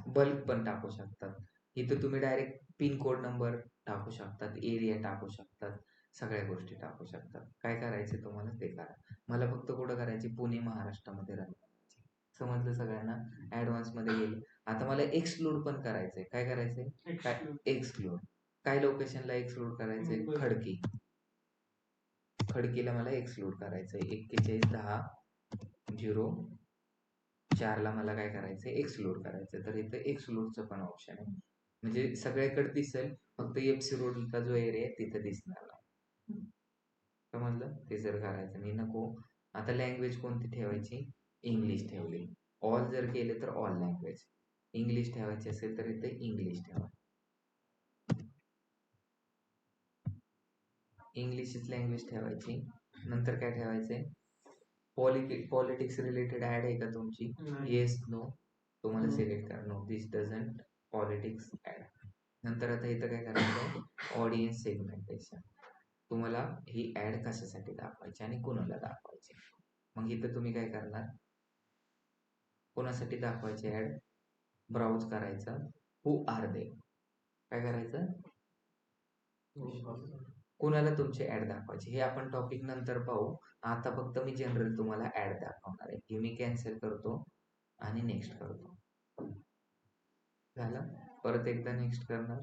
बल्क पण टाकू शकतात. इथं तुम्ही डायरेक्ट पिन कोड नंबर टाकू शकतात, एरिया टाकू शकतात, सगळ्या गोष्टी टाकू शकतात. काय करायचे तुम्हाला ते करा. मला फक्त कुठं करायची, पुणे महाराष्ट्रामध्ये रन करायची. समजलं सगळ्यांना, ऍडव्हान्स मध्ये गेले. आता मला एक्सक्लूड पण करायचंय. काय करायचंय, काय एक्सक्लूड, काय लोकेशनला एक्सक्लूड करायचंय, खडकी. खडकीला मला एक्सक्लूड करायचंय. 411004 ला मला काय करायचंय, एक्सक्लूड करायचंय. तर इथे एक्सक्लूडचं पण ऑप्शन आहे. म्हणजे सगळ्याकडे दिसेल, फक्त एफसी रोडचा जो एरिया आहे तिथे दिसणार नाही. समजलं, ते जर करायचं मी नको. आता लँग्वेज कोणती ठेवायची, इंग्लिश ठेवली. ऑल जर केले तर ऑल लँग्वेज. इंग्लिश ठेवायची असेल तर इथे इंग्लिश ठेवा. इंग्लिशच लँग्वेज ठेवायची. नंतर काय ठेवायचंय, पॉलिटिक्स रिलेटेड ऍड आहे का तुमची, येस नो, तुम्हाला सिलेक्ट करा. No this doesn't politics ad. नंतर आता इथं काय करायचं, ऑडियन्स सेगमेंटेशन. तुम्हाला ही ऍड कशासाठी दाखवायची आणि कोणाला दाखवायची. मग इथं तुम्ही काय करणार, कोणासाठी दाखवायची ऍड, ब्राउज करायचं, हु आर दे. काय करायचं, कोणाला तुमची ऍड दाखवायची. हे आपण टॉपिक नंतर पाहू. आता फक्त मी जनरल तुम्हाला ऍड दाखवणार आहे. हे मी कॅन्सल करतो आणि नेक्स्ट करतो. झालं, परत एकदा नेक्स्ट करणार.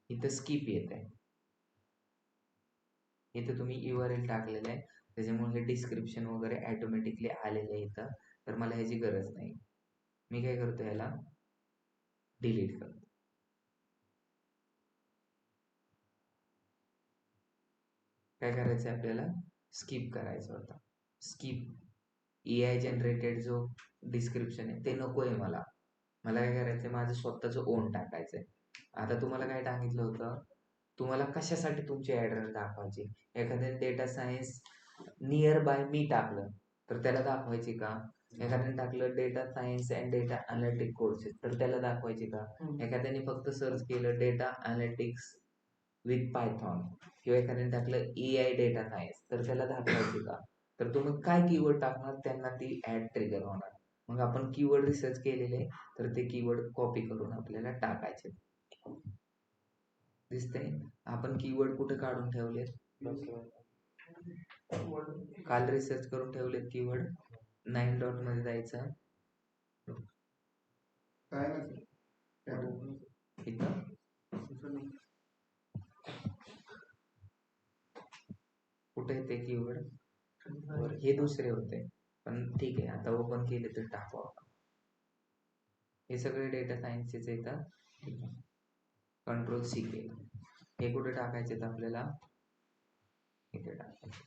इथं स्किप येत आहे, इथं तुम्ही URL टाकलेलं आहे त्याच्यामुळे हे डिस्क्रिप्शन वगैरे ऑटोमॅटिकली आलेलं आहे इथं. तर मला ह्याची गरज नाही. मी काय करतो, याला डिलीट करतो. काय करायचं आपल्याला, स्किप करायचं होतं. स्किप AI जनरेटेड जो डिस्क्रिप्शन आहे ते नको आहे मला. मला काय करायचंय, माझं स्वतःचं ओन टाकायचंय. आता तुम्हाला काय सांगितलं होतं, तुम्हाला कशासाठी तुमची ऍड दाखवायची. एखाद्या डेटा सायन्स नियर बाय मी टाकलं तर त्याला दाखवायची का, एखाद्याने टाकलं data science and data analytic courses तर त्याला दाखवायची का, एखाद्याने फक्त सर्च केलं डेटा अनालिटिक्स विथ पायथॉन किंवा एखाद्याने टाकलं AI डेटा सायन्स तर त्याला दाखवायची का. तर तुम्ही काय कीवर्ड टाकणार त्यांना ती ऍड ट्रिगर होणार. मग आपण कीवर्ड रिसर्च केलेले तर ते कीवर्ड कॉपी करून आपल्याला टाकायचे. दिसतंय, आपण कीवर्ड कुठे काढून ठेवले, काल रिसर्च करून ठेवलेत कीवर्ड. 9 डॉट मध्ये जायचं, इथं कुठे येते कीवर्ड, हे दुसरे होते पण ठीक आहे. आता ओपन केले तर टाकू आपण. हे सगळे डेटा सायन्सचे येतात. कंट्रोल C केलं. हे कुठे टाकायचे आपल्याला, इथे टाकायचे.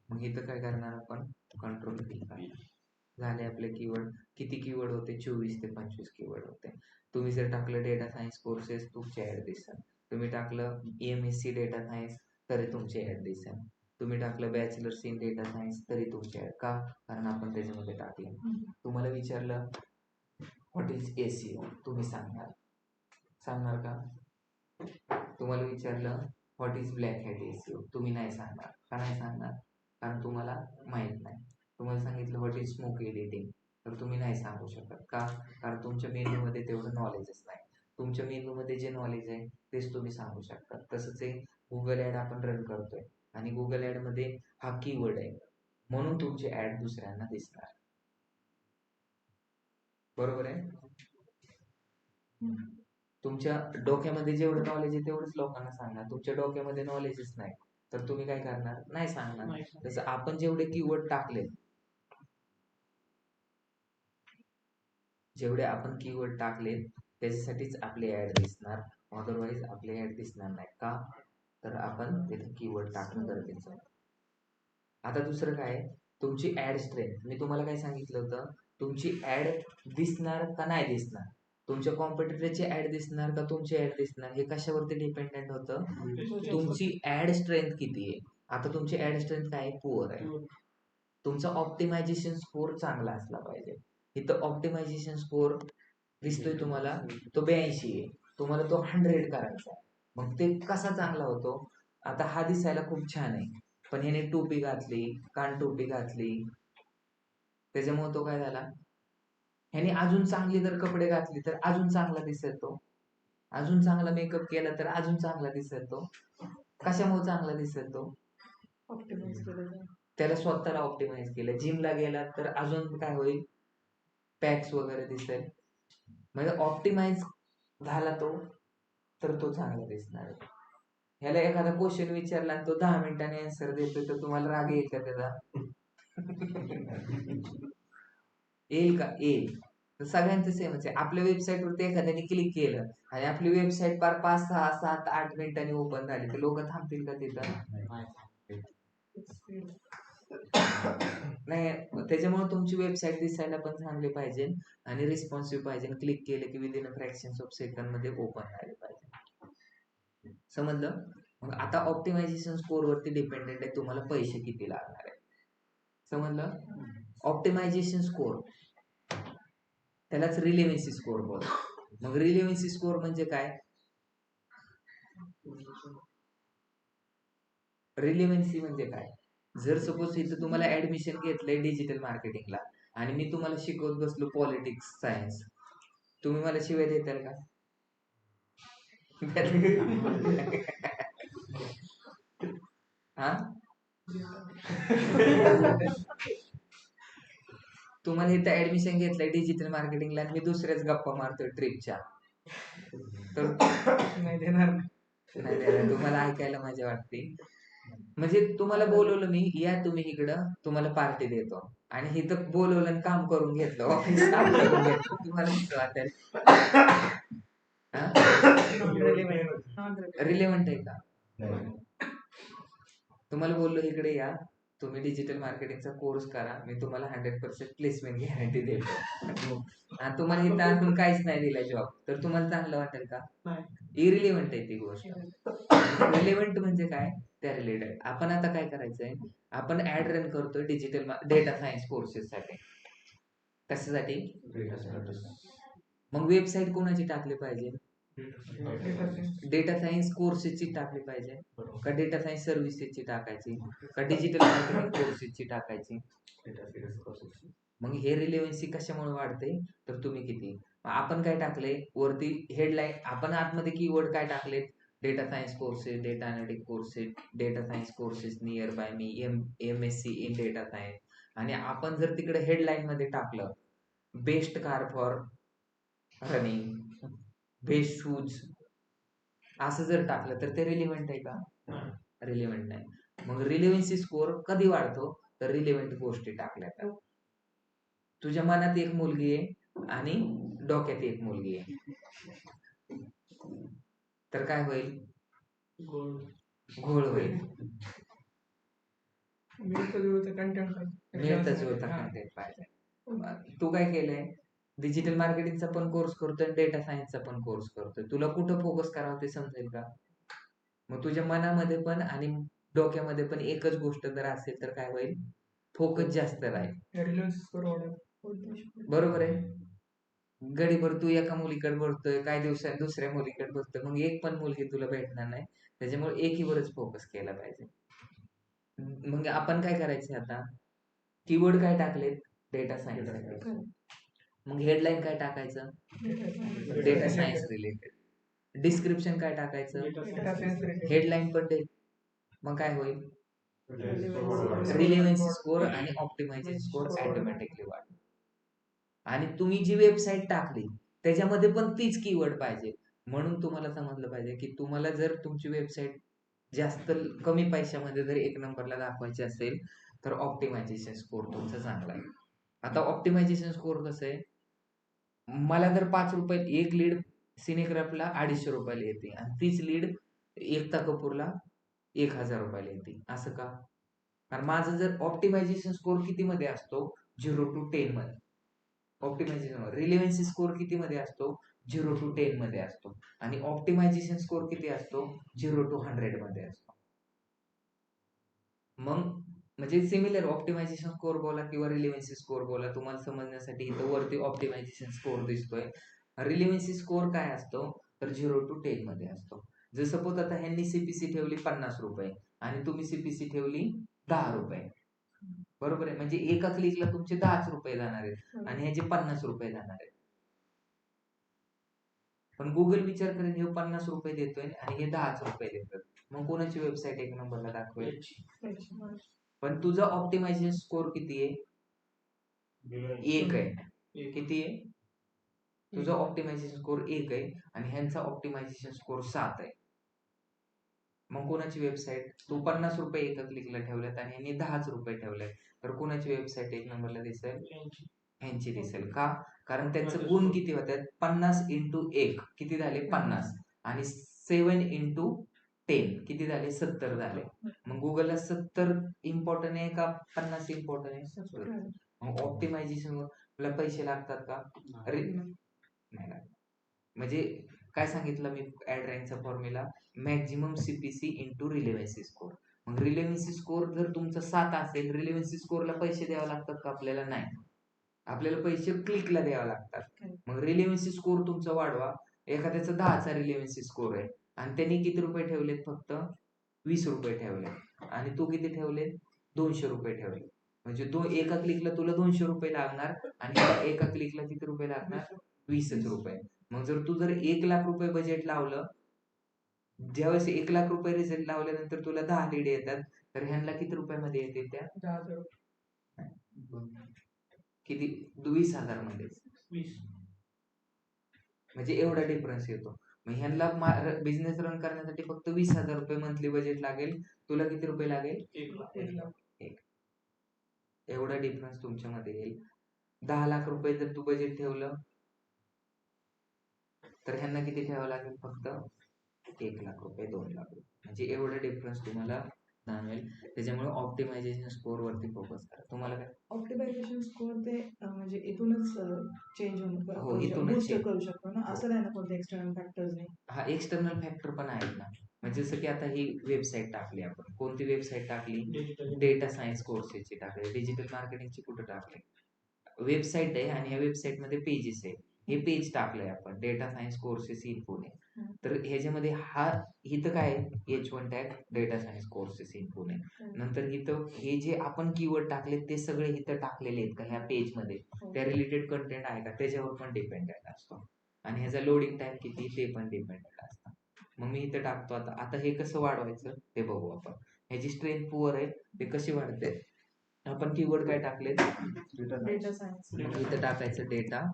मग इथं काय करणार आपण, कंट्रोल V करणार. झाले आपले कीवर्ड. किती कीवर्ड होते, 24 ते 25 कीवर्ड होते. तुम्ही जर टाकलं डेटा सायन्स कोर्सेस तुमची ऍड दिसेल. तुम्ही टाकलं MSc डेटा सायन्स तरी तुमची ऍड दिसेल. तुम्ही टाकलं बॅचलर्स इन डेटा सायन्स तरी तुमची ऍड. का, कारण आपण त्याच्यामध्ये टाकले. तुम्हाला विचारलं व्हॉट इज SEO, तुम्ही सांगणार का. तुम्हाला विचारलं what is black hat SEO, तुम्ही नाही सांगणार. का नाही सांगणार, कारण तुम्हाला माहित नाही. तुम्हाला सांगितलं व्हॉट इज स्मोक एडिटिंग तर तुम्ही नाही सांगू शकत. का, कारण तुमच्या मेंदूमध्ये तेवढं नॉलेजच नाही. तुमच्या मेंदूमध्ये जे नॉलेज आहे तेच तुम्ही सांगू शकता. तसंच एक गुगल ऍड आपण रन करतोय आणि गुगल ऍड मध्ये हा कीवर्ड आहे म्हणून तुमची ऍड दुसऱ्यांना दिसणार. बरोबर आहे.
हम्म.
तुमच्या डोक्यामध्ये जेवढं नॉलेज आहे तेवढंच लोकांना सांगणार. तुमच्या डोक्यामध्ये नॉलेजच नाही तर तुम्ही काय करणार, नाही सांगणार.
नाही.
तसं आपण जेवढे कीवर्ड टाकले, जेवढे आपण कीवर्ड टाकले त्याच्यासाठीच आपले ऍड दिसणार, अदरवाईज आपले ऍड दिसणार नाही. का? तर आपण तिथे कीवर्ड टाकणं गरजेचं आहे. आता दुसरं काय, तुमची ऍड स्ट्रेंथ. मी तुम्हाला काय सांगितलं होतं, तुमची ऍड दिसणार का नाही दिसणार, तुमच्या कॉम्पिटिटरची ऍड दिसणार का तुमची ऍड दिसणार, हे कशावरती डिपेंडेंट होतं, तुमची ऍड स्ट्रेंथ किती आहे. आता तुमची ऍड स्ट्रेंथ काय, पुअर आहे. तुमचा ऑप्टिमायझेशन स्कोर चांगला असला पाहिजे. इथं ऑप्टिमायझेशन स्कोर दिसतोय तुम्हाला, तो 82 आहे, तुम्हाला तो 100 करायचा आहे. मग ते कसा चांगला होतो, आता हा दिसायला खूप छान आहे पण ह्याने टोपी घातली, कान टोपी घातली, त्याच्यामुळे तो काय झाला, ह्याने अजून चांगली जर कपडे घातली तर अजून चांगला दिसेल तो, अजून चांगला मेकअप केला तर अजून चांगला दिसेल तो. कशामुळे चांगला दिसेल तो,
ऑप्टिमाइज केलं.
त्याला स्वतःला ऑप्टिमाइज केलं. जिमला गेला तर अजून काय होईल, पॅक्स वगैरे दिसेल. म्हणजे ऑप्टिमाइज झाला तो तर तो चांगला दिसणार आहे. ह्याला एखादा क्वेश्चन विचारला आणि तो 10 मिनिटांनी आन्सर देतोय तर तुम्हाला राग येईल का त्याचा? येईल का? येईल. तर सगळ्यांचं सेमच आहे. आपल्या वेबसाईटवरती एखाद्याने क्लिक केलं आणि आपली वेबसाईट पार 5, 6, 7, 8 मिनिटांनी ओपन झाली तर लोक थांबतील का तिथं? नाही. त्याच्यामुळे तुमची वेबसाईट दिसायला पण चांगली पाहिजे आणि रिस्पॉन्सिव्ह पाहिजे. क्लिक केलं की विदिन फ्रॅक्शन्स ऑफ सेकंड मध्ये ओपन झाले पाहिजे. समजलं? मग आता ऑप्टिमायझेशन स्कोर वरती डिपेंडेंट आहे तुम्हाला पैसे किती लागणार आहे. समजलं? ऑप्टिमायझेशन स्कोर त्यालाच रिलेव्हन्सी स्कोर बोलतात. मग रिलेव्हन्सी स्कोर म्हणजे काय, रिलेव्हन्सी म्हणजे काय, जर सपोज इथं तुम्हाला ऍडमिशन घेतलंय डिजिटल मार्केटिंगला आणि मी तुम्हाला शिकवत बसलो पॉलिटिक्स सायन्स, तुम्ही मला शिवाय देताल का? हा, तुम्हाला इथं ऍडमिशन घेतलंय डिजिटल मार्केटिंगला आणि मी दुसऱ्याच गप्पा मारतोय ट्रिपच्या, तर
नाही देणार.
नाही देणार. तुम्हाला ऐकायला मजा वाटते. म्हणजे तुम्हाला बोलवलं मी, या तुम्ही इकडं, तुम्हाला पार्टी देतो, आणि इथं बोलवलं आणि काम करून घेतलं, ऑफिस काम करून घेतलं, तुम्हाला कसं वाटेल? रिलेव्हंट आहे का? तुम्हाला बोललो इकडे या, तुम्ही डिजिटल मार्केटिंगचा कोर्स करा, मी तुम्हाला 100% प्लेसमेंट गॅरंटी देतो, आणि तुम्हाला इथं आणून काहीच नाही दिला जॉब, तर तुम्हाला चांगलं वाटेल का? इरिलेव्हंट आहे ती गोष्ट. रिलेव्हंट म्हणजे काय, त्या रिलेटेड. आपण आता काय करायचंय, आपण ऍड रन करतोय डिजिटल डेटा सायन्स कोर्सेस साठी. कशासाठी? मग वेबसाईट कोणाची टाकली पाहिजे, डेटा सायन्स कोर्सेसची टाकली पाहिजे का डेटा सायन्स सर्व्हिसेसची टाकायची का डिजिटल मार्केटिंग कोर्सेसची टाकायची? मग हे रिलेव्हन्सी कशामुळे वाढते, तर तुम्ही किती, आपण काय टाकले वरती हेडलाईन, आपण आतमध्ये कीवर्ड काय टाकले, data science courses, data analytic courses, data science courses near by me, MSc in data science, आणि आपण जर तिकडे हेडलाईन मध्ये टाकलं best car for running, best shoes, असं जर टाकलं तर ते रिलेव्हंट आहे का? रिलेव्हंट नाही. मग रिलेव्हन्सी स्कोर कधी वाढतो, तर रिलेव्हंट गोष्टी टाकल्या तर. तुझ्या मनात एक मुलगी आहे आणि डोक्यात एक मुलगी आहे, तर काय होईल, घोळ होईल. मिळतं जुळतं कंटेंट पाहिजे. तू काय केलंय, डिजिटल मार्केटिंगचा पण कोर्स करतोय, डेटा सायन्सचा पण कोर्स करतोय, तुला कुठं फोकस करावं ते समजेल का? मग तुझ्या मनामध्ये पण आणि डोक्यामध्ये पण एकच गोष्ट जर असेल तर काय होईल, फोकस जास्त राहील. बरोबर आहे. गडीभर तू एका मुलीकडे बघतोय, काही दिवसात दुसऱ्या मुलीकडे बघतोय, मग एक पण मुलगी तुला भेटणार नाही. त्याच्यामुळे एकीवरच फोकस केला पाहिजे. मग आपण काय करायचं आता, कीवर्ड काय टाकलेत, डेटा सायन्स, मग हेडलाईन काय टाकायचं, डेटा सायन्स रिलेटेड, डिस्क्रिप्शन काय टाकायचं, हेडलाईन पण मग काय होईल, रिलेव्हन्सी स्कोर आणि ऑप्टिमायझेशन स्कोर ऑटोमॅटिकली वाढेल. आणि तुम्ही जी वेबसाईट टाकली त्याच्यामध्ये पण तीच कीवर्ड पाहिजे. म्हणून तुम्हाला समजलं पाहिजे की तुम्हाला जर तुमची वेबसाईट जास्त कमी पैशामध्ये जर एक नंबरला दाखवायची असेल तर ऑप्टिमायझेशन स्कोर तुमचा चांगला आहे. आता ऑप्टिमायझेशन स्कोर कसं आहे, मला जर 5 रुपये एक लीड सिनेक्रॅफ्टला 250 रुपयाला येते आणि तीच लीड एकता कपूरला 1000 रुपयाला येते. असं का? कारण माझं जर ऑप्टिमायझेशन स्कोर किती मध्ये असतो 0 to 10 मध्ये. ऑप्टिमायझेशन रिलेव्हन्सी स्कोर किती मध्ये असतो 0 to 10 मध्ये असतो आणि ऑप्टिमायझेशन स्कोर किती असतो 0 to 100 मध्ये असतो. मग म्हणजे सिमिलर ऑप्टिमायझेशन स्कोर बोला किंवा रिलेव्हन्सी स्कोर बोला, तुम्हाला समजण्यासाठी इथं वरती ऑप्टिमायझेशन स्कोर दिसतोय. रिलेव्हन्सी स्कोर काय असतो तर 0 to 10 मध्ये असतो. जर सपोज आता ह्यांनी सीपीसी ठेवली 50 रुपये आणि तुम्ही सीपीसी ठेवली 10 रुपये, बरोबर आहे, म्हणजे एका क्लिकला तुमचे 10च रुपये जाणार आहेत आणि ह्याचे 50 रुपये जाणार आहेत. पण गुगल विचार करेल हे 50 रुपये देतोय आणि हे 10च रुपये देतात, मग कोणाची वेबसाईट एक नंबरला दाखवेल? पण तुझा ऑप्टिमायझेशन स्कोर किती आहे? 1 आहे. किती आहे? तुझा ऑप्टिमायझेशन स्कोर 1 आहे आणि ह्यांचा ऑप्टिमायझेशन स्कोर 7 आहे. मग कोणाची वेबसाईट, तू 50 रुपये एका क्लिकला ठेवल्यात आणि ह्यांनी 10च रुपये ठेवलेत, तर कोणाची वेबसाईट एक नंबरला दिसेल? ह्यांची दिसेल. का? कारण त्यांचं गुण किती होतात? 50 into 1 किती झाले? 50 आणि 7 into 10 किती झाले? 70 झाले. मग गुगलला 70 इम्पॉर्टंट आहे का 50 इम्पॉर्टंट आहे? मग ऑप्टिमायझेशन ला पैसे लागतात का? अरे नाही लागत. म्हणजे काय सांगितलं मी ऍड रँकचा formula? Maximum CPC into relevancy score. मग रिलेव्हन्सी स्कोर जर तुमचा 7 असेल, रिलेव्हन्सी स्कोरला पैसे द्यावे लागतात का आपल्याला? नाही, आपल्याला पैसे क्लिकला द्यावे लागतात. मग रिलेव्हन्सी स्कोर तुमचा वाढवा. एखाद्याचा 10चा रिलेव्हन्सी स्कोर आहे आणि त्यांनी किती रुपये ठेवलेत? फक्त 20 रुपये ठेवले आणि तू किती ठेवले? 200 रुपये ठेवले. म्हणजे एका क्लिकला तुला 200 रुपये लागणार आणि एका क्लिकला किती रुपये लागणार? 20च रुपये. मग जर 1 लाख रुपये बजेट लावलं, ज्यावेळेस 1 लाख रुपये रिझल्ट लावल्यानंतर तुला 10 लीड येतात, तर ह्यांना किती रुपयामध्ये येतील? त्या
10,000
किती? 20,000 मध्ये. म्हणजे एवढा डिफरन्स येतो. मग ह्यांना बिझनेस रन करण्यासाठी फक्त 20,000 रुपये मंथली बजेट लागेल, तुला किती रुपये लागेल? 1. एवढा डिफरन्स तुमच्यामध्ये येईल. 10 लाख रुपये जर तू बजेट ठेवलं तर ह्यांना किती ठेवावं लागेल? फक्त 1 लाख रुपये, 2 लाख रुपये. म्हणजे एवढा डिफरन्स तुम्हाला जाणवेल. त्याच्यामुळे ऑप्टिमायझेशन स्कोर वरती फोकस करा. तुम्हाला काय?
ऑप्टिमायझेशन स्कोर ते म्हणजे इथूनच चेंज
हो, इथूनच
बूस्ट
change.
करू शकतो ना, असं नाही ना कोणते एक्सटर्नल फॅक्टर्स नाही.
हा, एक्सटर्नल फॅक्टर पण आहेत ना. म्हणजे जसं की आता ही वेबसाईट टाकली आपण, कोणती वेबसाईट टाकली? डेटा सायन्स कोर्सेसची टाकली. डिजिटल मार्केटिंगची कुठं टाकली? वेबसाईट आहे आणि या वेबसाईट मध्ये पेजेस आहे. हे पेज टाकलंय आपण data science courses in Pune. तर ह्याच्यामध्ये इथं काय आहे? H1 tag data science courses in Pune. नंतर इथं हे जे आपण कीवर्ड टाकले ते सगळे इथं टाकलेले आहेत का ह्या पेज मध्ये? त्या रिलेटेड कंटेंट आहे का? त्याच्यावर पण डिपेंडेंट असतो. आणि ह्याचा लोडिंग टाइम किती ते पण डिपेंडेंट असतं. मग मी इथं टाकतो. आता हे कसं वाढवायचं ते बघू आपण. ह्याची स्ट्रेंथ पुअर आहे, ते कशी वाढते? आपण कीवर्ड काय टाकले?
Data science.
मग इथं टाकायचं डेटा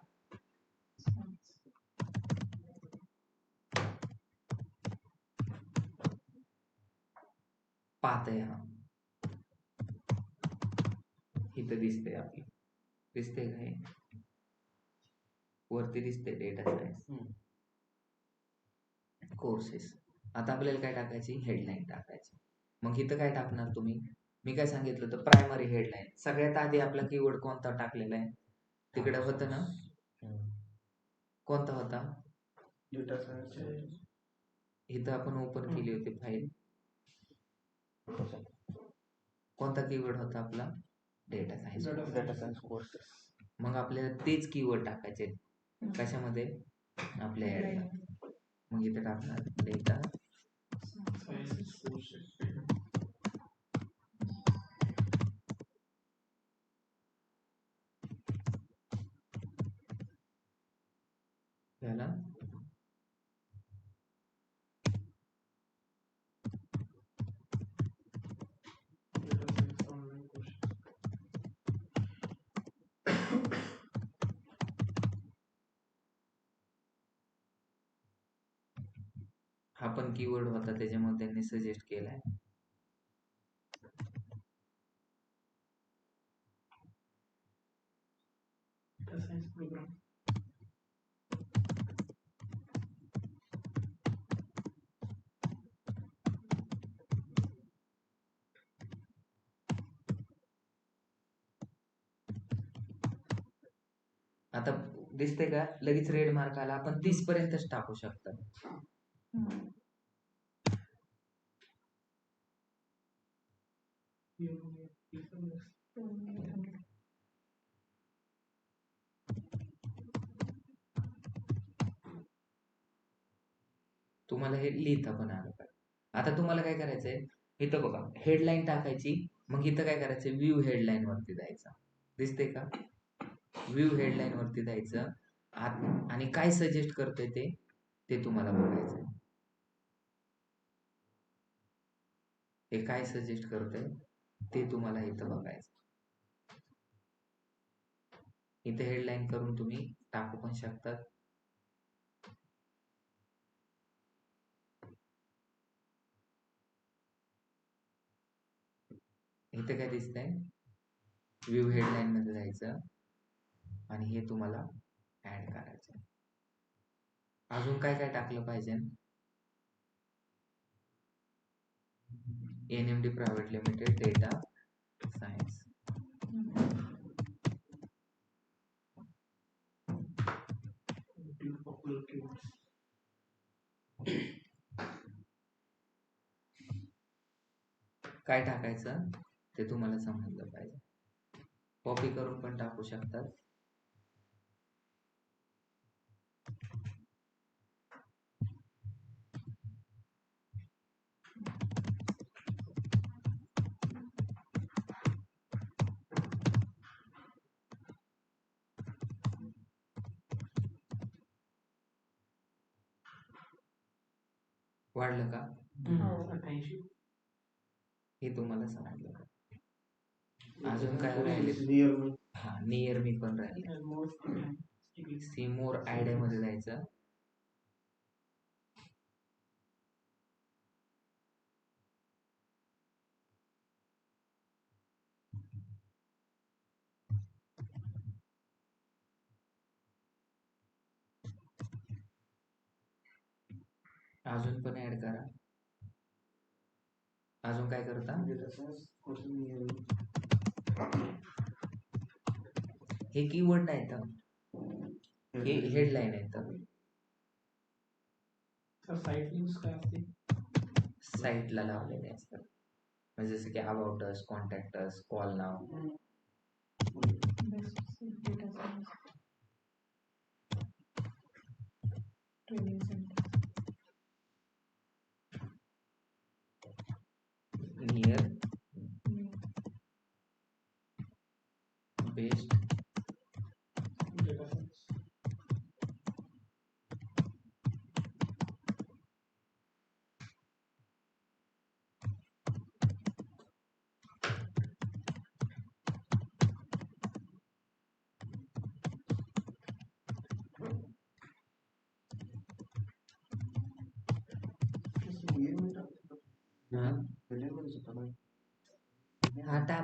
पाहतंय. हा इथं दिसतंय आपली, दिसतंय काय? वरती दिसतंय डेटा सायन्स कोर्सेस. आता आपल्याला काय टाकायची? हेडलाईन टाकायची. मग इथं काय टाकणार तुम्ही? मी काय सांगितलं तर प्रायमरी हेडलाईन. सगळ्यात आधी आपला कीवर्ड कोणता टाकलेला आहे? तिकडे होतं ना, कोणता होता?
Data science.
इथं आपण ओपन केली होती फाईल. कोणता कीवर्ड होता आपला? Data science courses. मग आपल्याला तेच कीवर्ड टाकायचे. कशामध्ये? आपल्या हेडला. मग इथे टाकणार डेटा याला आपण कीवर्ड होता त्याच्यामध्ये त्यांनी सजेस्ट केलाय.
Science program.
आता दिसते का लगेच रेड मार्क आला. आपण 30 पर्यंतच टाकू शकतो. तुम्हाला हे लिहिता पण आलं पाहिजे. आता तुम्हाला काय करायचंय, इथं बघा हेडलाईन टाकायची. मग इथं काय करायचं, व्ह्यू हेडलाईन वरती जायचं. दिसते का, व्ह्यू हेडलाईन वरती जायचं आणि काय सजेस्ट करते ते तुम्हाला बघायचं. हे काय सजेस्ट करतंय ते तुम्हाला इथं बघायचं. इथे हेडलाईन करून तुम्ही टाकू पण शकतात. इथे काय दिसतंय, व्ह्यू हेडलाईन मध्ये जायचं आणि हे तुम्हाला ऍड करायचं. अजून काय काय टाकलं पाहिजे, NMD private limited data science. काय टाकायचं ते तुम्हाला समजलं पाहिजे. कॉपी करून पण टाकू शकतात. वाढलं का, हे तुम्हाला समजलं का. अजून काय राहिले, हा नियर मी पण राहिले. सी मोर आयडिया मध्ये जायचं. अजून पण ऍड करा. अजून काय करता, हे कीवर्ड नाही तर हे हेडलाईन आहे. तर
साईट लिंक्स काय असते,
साईटला लावलेले असतात. म्हणजे जसं की about us, contact us, call now.
Training centre,
near best
data science.
हा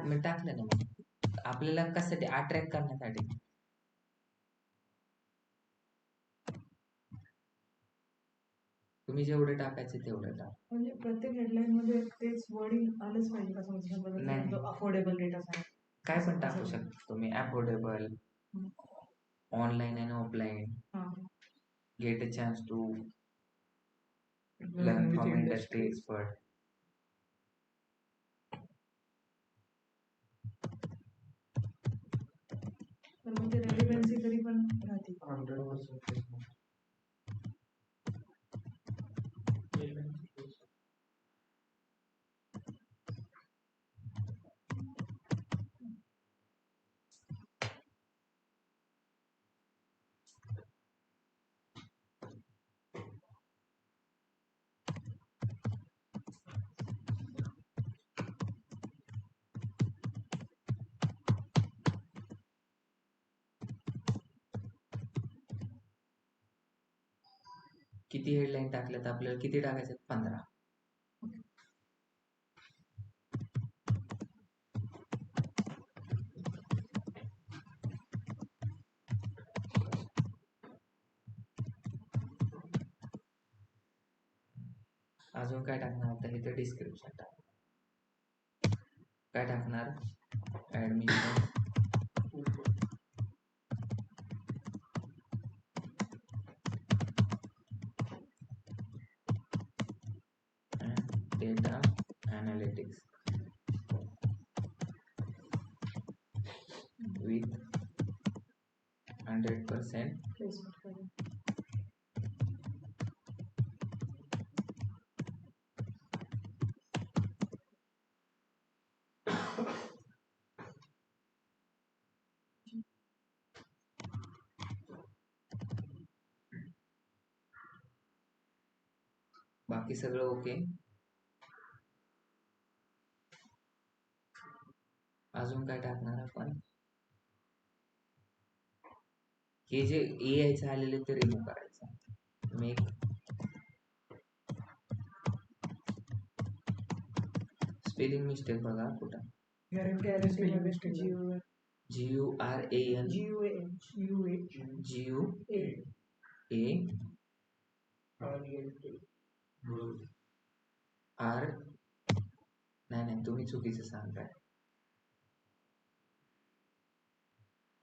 मी टाकलं ना. मग आपल्याला कशासाठी, अट्रॅक्ट करण्यासाठी. तुम्ही जेवढे टाकायचे तेवढे टाका.
म्हणजे प्रत्येक हेडलाईन मध्ये तेच वर्डिंग आलंच पाहिजे का,
नाही.
समजा अफोर्डेबल डेटा सायन्स
काय पण टाकू शकता तुम्ही. Affordable, online and offline, get a chance to learn from industry expert.
तर म्हणजे रेलिव्हन्सी तरी पण राहते.
100%.
किती हेडलाईन टाकल्यात आपल्याला किती टाकायचे 15. अजून काय टाकणार आता इथे डिस्क्रिप्शन टाक. काय टाकणार admission data analytics with 100%
placement करा.
बाकी सगळं ओके. अजून काय टाकणार आपण हे जे AI चे आलेले ते रिमूव्ह करायचं. मेक स्पेलिंग मिस्टेक बघा कुठं
गॅरंटी आली
Spelling mistake.
GURAN GUAR नाही तुम्ही चुकीचं सांगताय.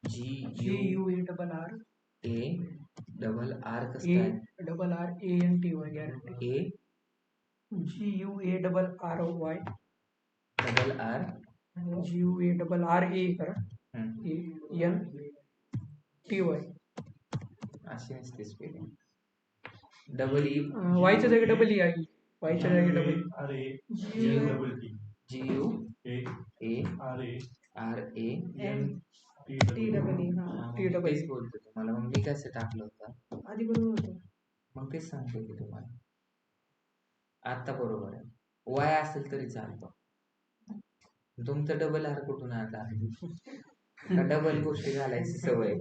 GUARR
GUARR कसं काय
ANTY guarantee
A
GUARRY
RRA
GUARRA करा NTY
अशी नसते स्पेलिंग. डबल ई
वायच्या जागी डबल ई आहे. वायच्या जागी डबल
अरे
GUARA
T double E T double
तेच बोलतो तुम्हाला. मग मी कसं टाकलं होतं
आधी बरोबर होतं.
मग तेच सांगतो की तुम्हाला आता बरोबर आहे. वाय असेल तरी चालतं. तुमचं डबल आर कुठून आला डबल गोष्टी घालायची सवय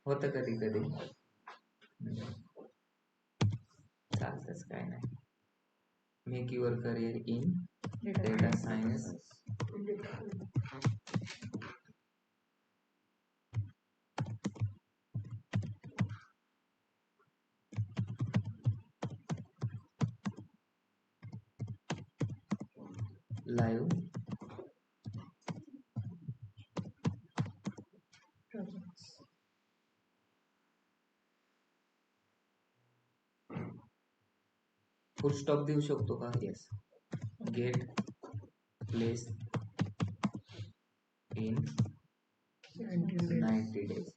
होत कधी कधी. चालतच काय नाही. Make your career in data science live full stop देऊ शकतो का. Yes. Get place in 90 days.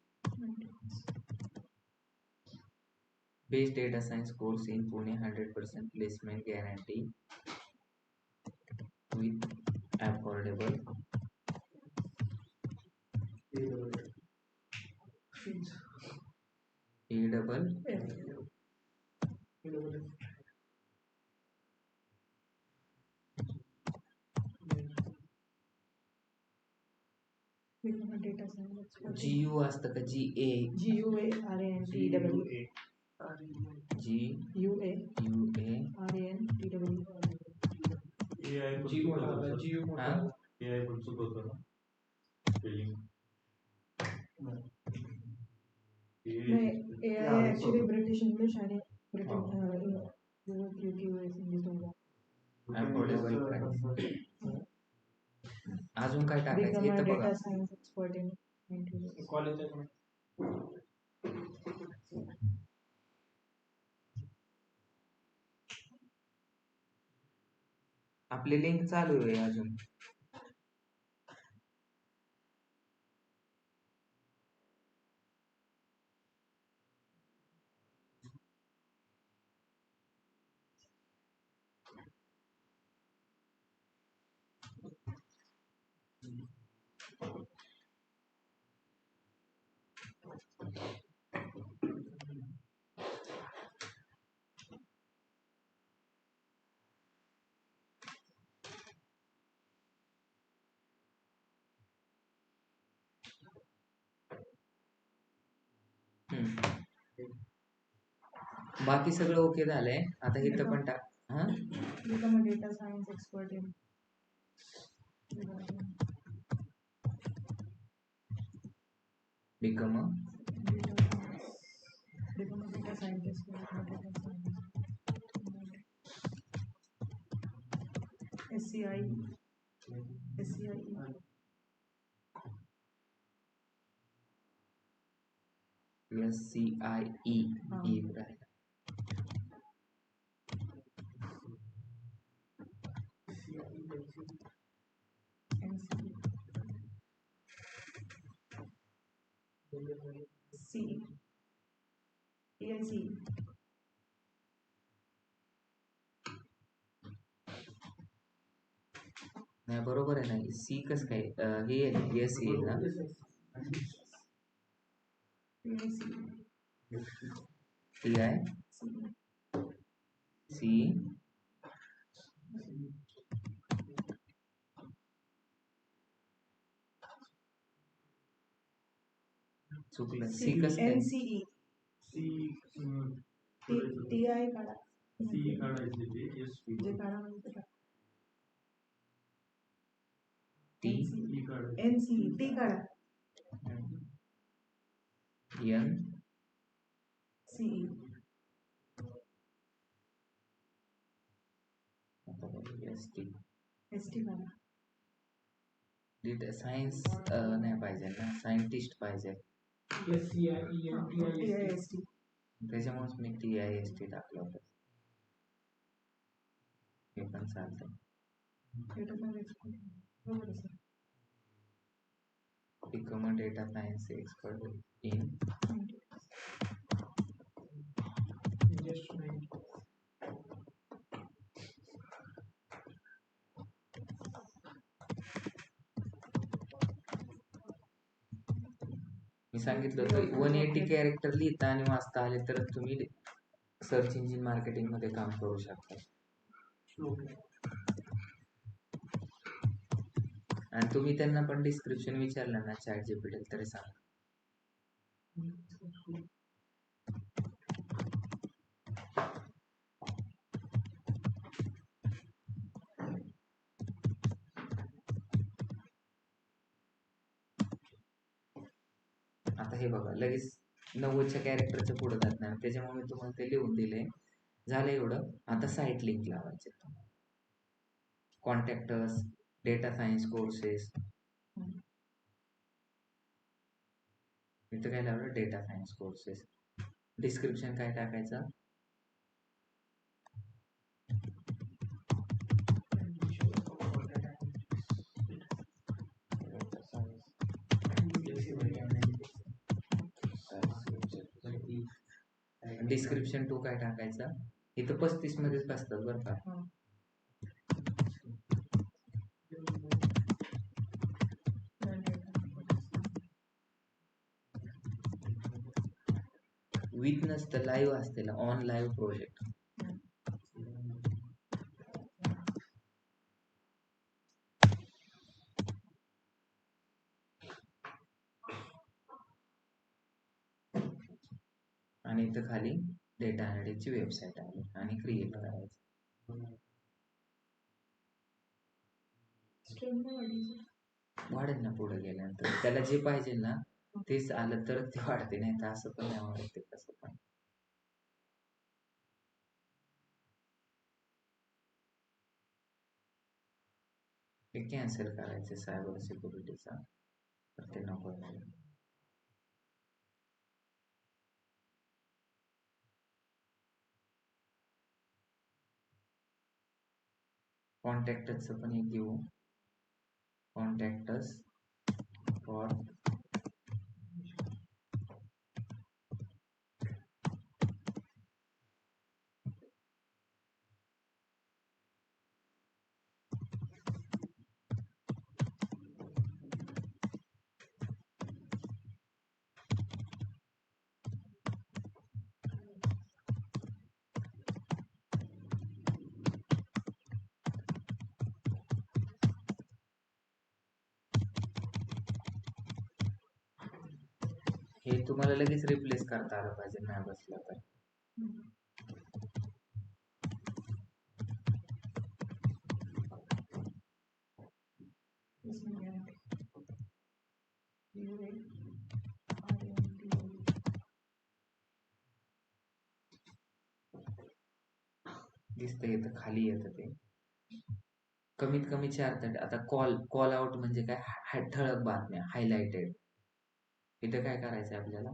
Base data science course in Pune, 100% placement guarantee with affordable
data science
GU असतं का GA
GUARANTWGUARANTW
AI
हा
पण चुकवतो ना स्पेलिंग.
नाही AI ऍक्च्युली ब्रिटिश इंग्लिश आणि
affordable price. अजून काय टाकायचं
Become a
इथं बघा.
data science expert in 90 days.
आपली लिंक चालू आहे अजून. बाकी सगळं ओके झालंय. आता इथं पण टाक. हा
become a data science expert in
become
become a data scientist in data science. SCI
plus CIE
हा.
राहिला.
TIC
नाही बरोबर आहे ना. सी कस काय हे एस येईल ना. TI C चुकलं. सी कस काय.
NCE TI काढा
सी काढायचे ते एस
जे काढा म्हणते का
T
सी काढायचे
NCE T काढा
N
CE
ST
ST काढा
सायन्स नाही पाहिजे ना. सायंटिस्ट पाहिजे.
TIST
त्याच्यामुळेच मी TIST टाकलं होतं. हे पण चालतं.
data science expert बरोबर आहे sir.
Become a data science expert in मी सांगितलं होतं 180 कॅरेक्टर लिहिता आणि वाचता आले तर तुम्ही सर्च इंजिन मार्केटिंग मध्ये काम करू शकता. आणि तुम्ही त्यांना पण डिस्क्रिप्शन विचारलं ना ChatGPT तरी सांगा. आता हे बघा लगेच 90च्या कॅरेक्टरच्या पुढे जात नाही. त्याच्यामुळे मी तुम्हाला ते लिहून दिले. झालं एवढं. आता साईट लिंक लावायचे. कॉन्टॅक्टस डेटा सायन्स कोर्सेस इथं काय लावलं डेटा सायन्स कोर्सेस. डिस्क्रिप्शन काय टाकायचं. डिस्क्रिप्शन 2 काय टाकायचं. इथं 35 मध्येच बसतात बरं का. विथ नसतं लाईव्ह असते ना. On live project. आणि इथं खाली डेटा अनालिटिक्सची वेबसाईट आहे आणि क्रिएट करायचं. वाढेल ना पुढे गेल्यानंतर. त्याला जे पाहिजे ना तेच आलं तर ते वाढते. नाही तर असं पण नाही वाढत ते कसं पण. हे कॅन्सल करायचे सायबर सिक्युरिटीचा तर ते नको. कॉन्टॅक्टसचं पण एक घेऊ. कॉन्टॅक्टस फॉर हे तुम्हाला लगेच रिप्लेस करता आलं पाहिजे नाही बसला तर.
Replacement guarantee. RNTO.
दिसतंय इथं खाली येतं ते कमीत कमी 4 आता कॉल आउट म्हणजे काय ठळक बातम्या हायलाइटेड इथं काय करायचं आपल्याला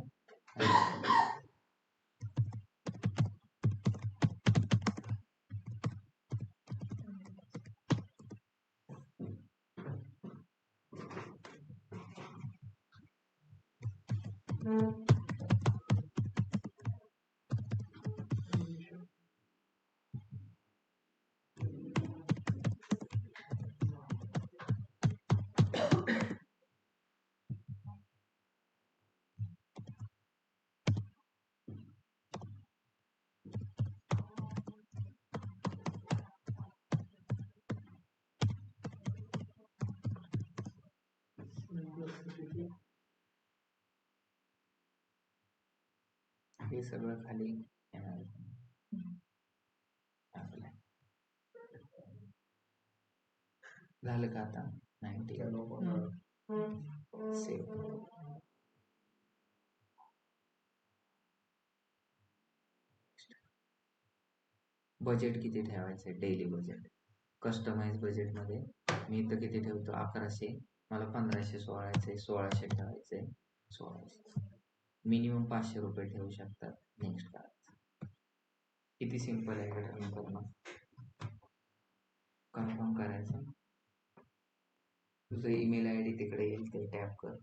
हे सगळं खाली येणार आपल्या झालं का आता 90 सेव्ह बजेट किती ठेवायचं डेली बजेट कस्टमाइज बजेटमध्ये मी इथं किती ठेवतो 1100 मला 1500 सोळायचे 1600 ठेवायचे 1600 मिनिमम 500 रुपये ठेवू शकतात नेक्स्ट करायचं किती सिंपल आहे कन्फर्म करायचं तुझं ईमेल आय डी तिकडे येईल ते टॅप कर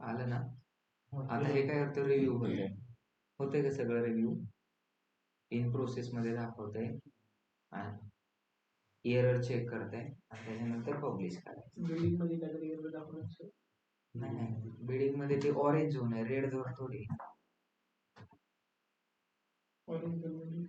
आलं ना आता हे काय होतं रिव्ह्यू होतंय का सगळं रिव्ह्यू इन प्रोसेस मध्ये दाखवतंय आणि एरर चेक करताय आणि त्याच्यानंतर पब्लिश करायचं
बिल्डिंग मध्ये काहीतरी एरर दाखवण्याचं
नाही बिल्डिंग मध्ये ते ऑरेंज झोन आहे रेड झोन थोडी
ऑरेंज मध्ये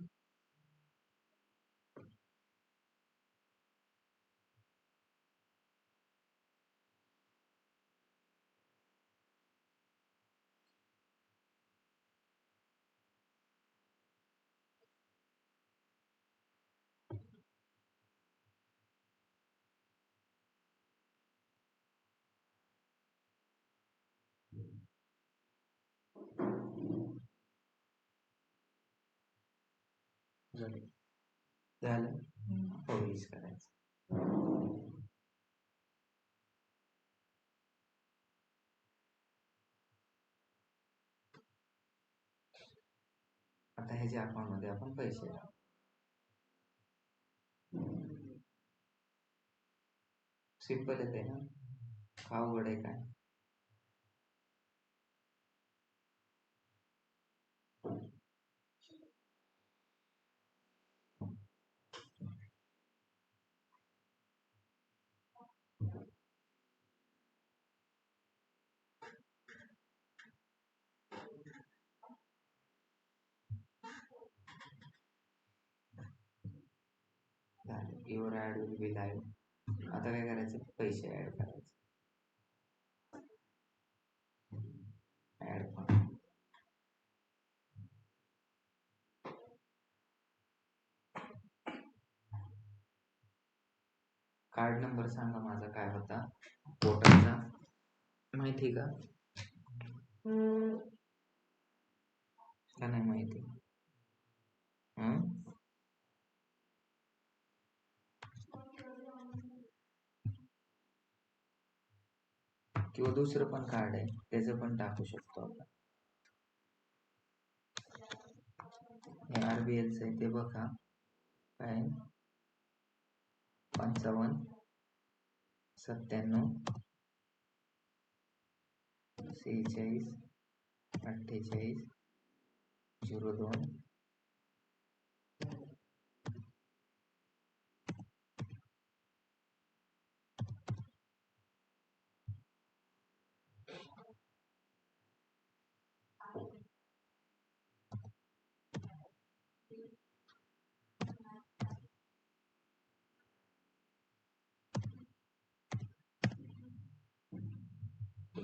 झालं पब्लिश करायचं आता ह्याच्या अकाउंट मध्ये आपण पैसे सिंपल येते ना का अवघड आहे काय your ad will be live आता काय करायचं पैसे ऍड करायचे ऍड पण कार्ड नंबर सांगा माझा काय होता पोर्टलचा माहिती का नाही माहिती किंवा दुसरं पण कार्ड आहे त्याचं पण टाकू शकतो आपण हे RBL चं आहे ते बघा काय 55 97 46 48 02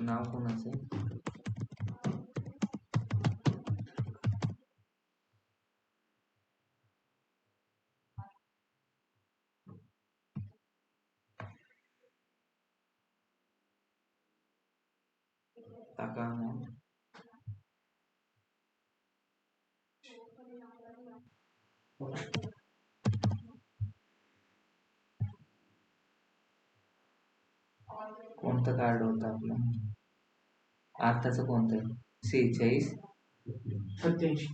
नाव कोणाचं आहे? टाका amount. कोणतं कार्ड होतं आपलं? आताचं कोणतं आहे? 46
87.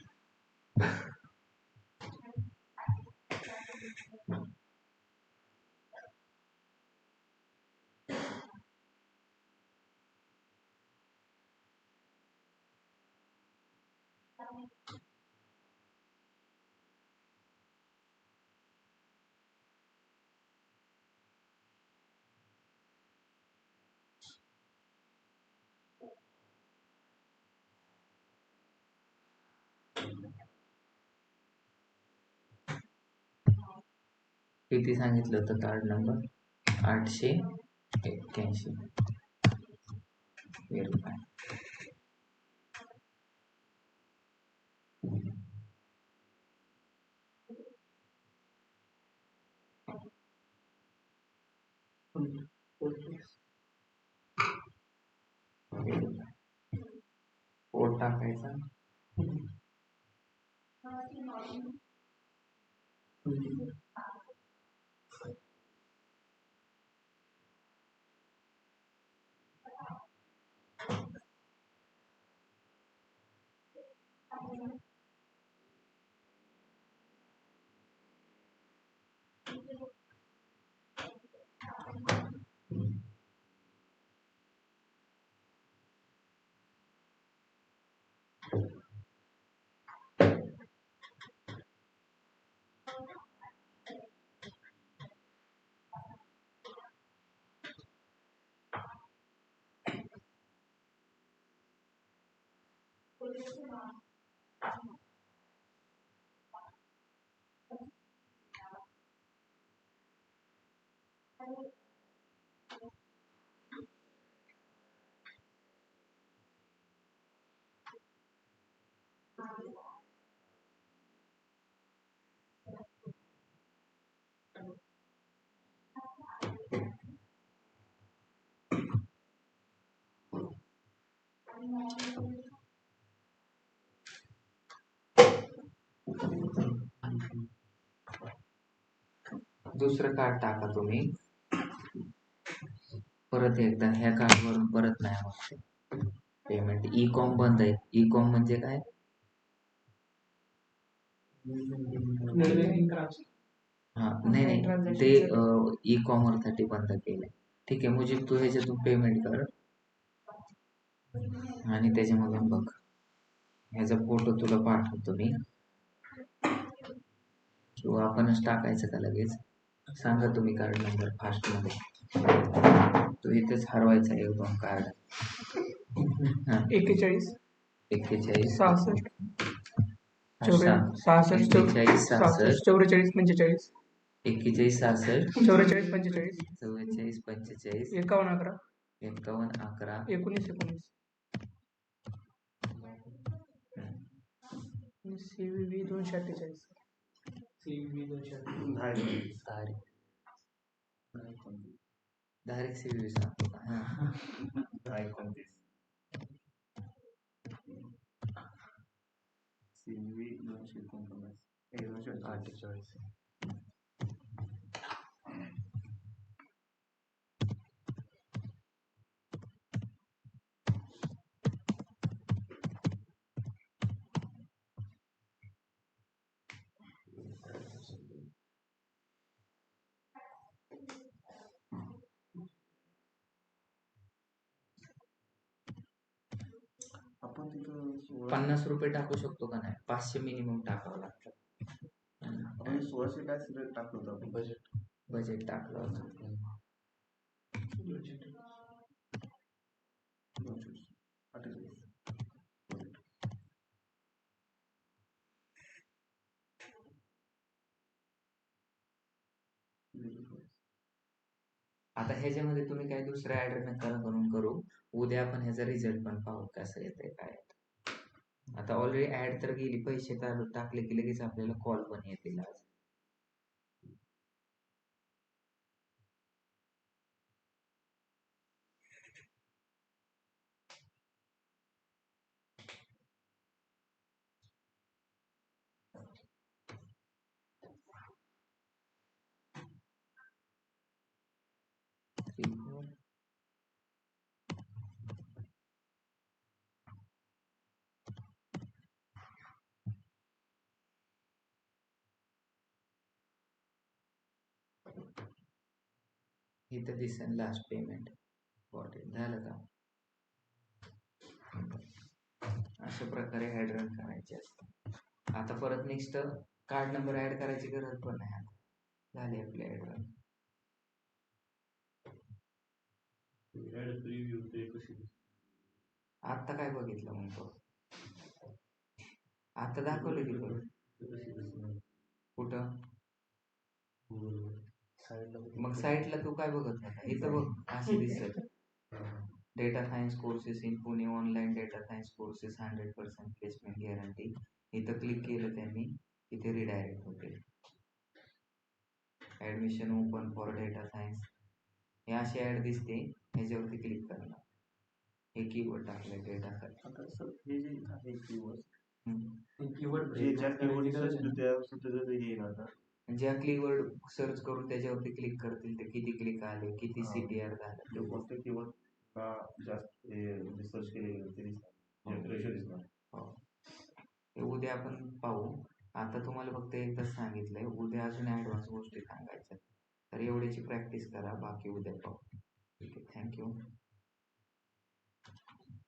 किती सांगितलं होतं कार्ड नंबर? 881. Verify. कोड टाकायचा. दुसरं कार्ड टाका तुम्ही. परत एकदा ह्या कार्डवरून परत नाही होत पेमेंट. ई कॉम बंद आहे. ई कॉम म्हणजे काय? हा नाही नाही, ते ई कॉमर्स साठी बंद केलंय. ठीक आहे मुजीब, तू ह्याच्यातून पेमेंट कर आणि त्याच्यामधून बघ. ह्याचा फोटो तुला पाठवतो मी, किंवा आपणच टाकायचं का लगेच? सांगा तुम्ही कार्ड नंबर फास्ट मध्ये. तो इथेच हरवायचा आहे 1-2 card.
41
41
66
66
44 45
41 66
44 45
44 45
51
51 11
19 CVV 248.
CVV 248.
Direct CV सांगतो का? हा.
1029. CVV 249. 248. आपण तिथं
50 रुपये टाकू शकतो का नाही? 500 मिनिमम टाकावं लागतं.
आपण 1600 काय सिलेक्ट टाकलं होतं आपण
बजेट टाकलं होतं.
248.
आता ह्याच्यामध्ये तुम्ही काही दुसऱ्या ऍड नका करून करू. उद्या आपण ह्याचा रिझल्ट पण पाहू कसं येतंय काय येतंय. आता ऑलरेडी ऍड तर गेली, पैसे टाकले की लगेच आपल्याला कॉल पण येतील आज. इथं दिसेल लास्ट पेमेंट झालं का. अशा प्रकारे ऍड रन करायचे असते. आता परत नेक्स्ट कार्ड नंबर ऍड करायची गरज पण नाही. आता झाली आपली ऍड रन.
ऍड प्रिव्ह्यू ते कशी
आता काय बघितलं मग तो आता दाखवलं की तो कुठं मग साईटला तू काय बघत होता. इथं बघ अशी दिसत data science courses in Pune online data science courses 100% placement guarantee. इथं क्लिक केलं त्यांनी इथे रिडायरेक्ट होते. Admission open for data science हे अशी ऍड दिसते. ह्याच्यावरती क्लिक करणार. हे कीवर्ड टाकले डेटा सायन्स.
आता सर हे जे आहे कीवर्ड
कीवर्ड
जे ज्या कीवर्ड सर्च त्याचं हे येईल आता.
ज्या कीवर्ड सर्च करून त्याच्यावरती क्लिक करतील ते किती क्लिक आले किती CTR झालं.
कोणते कीवर्ड का जास्त म्हणजे सर्च केले ते दिसणार रेशो दिसणार.
हो हे उद्या आपण पाहू. आता तुम्हाला फक्त एकदाच सांगितलंय. उद्या अजून ऍडव्हान्स गोष्टी सांगायच्या तर एवढ्याची प्रॅक्टिस करा. बाकी उद्या पाहू. ठीक आहे. थँक्यू.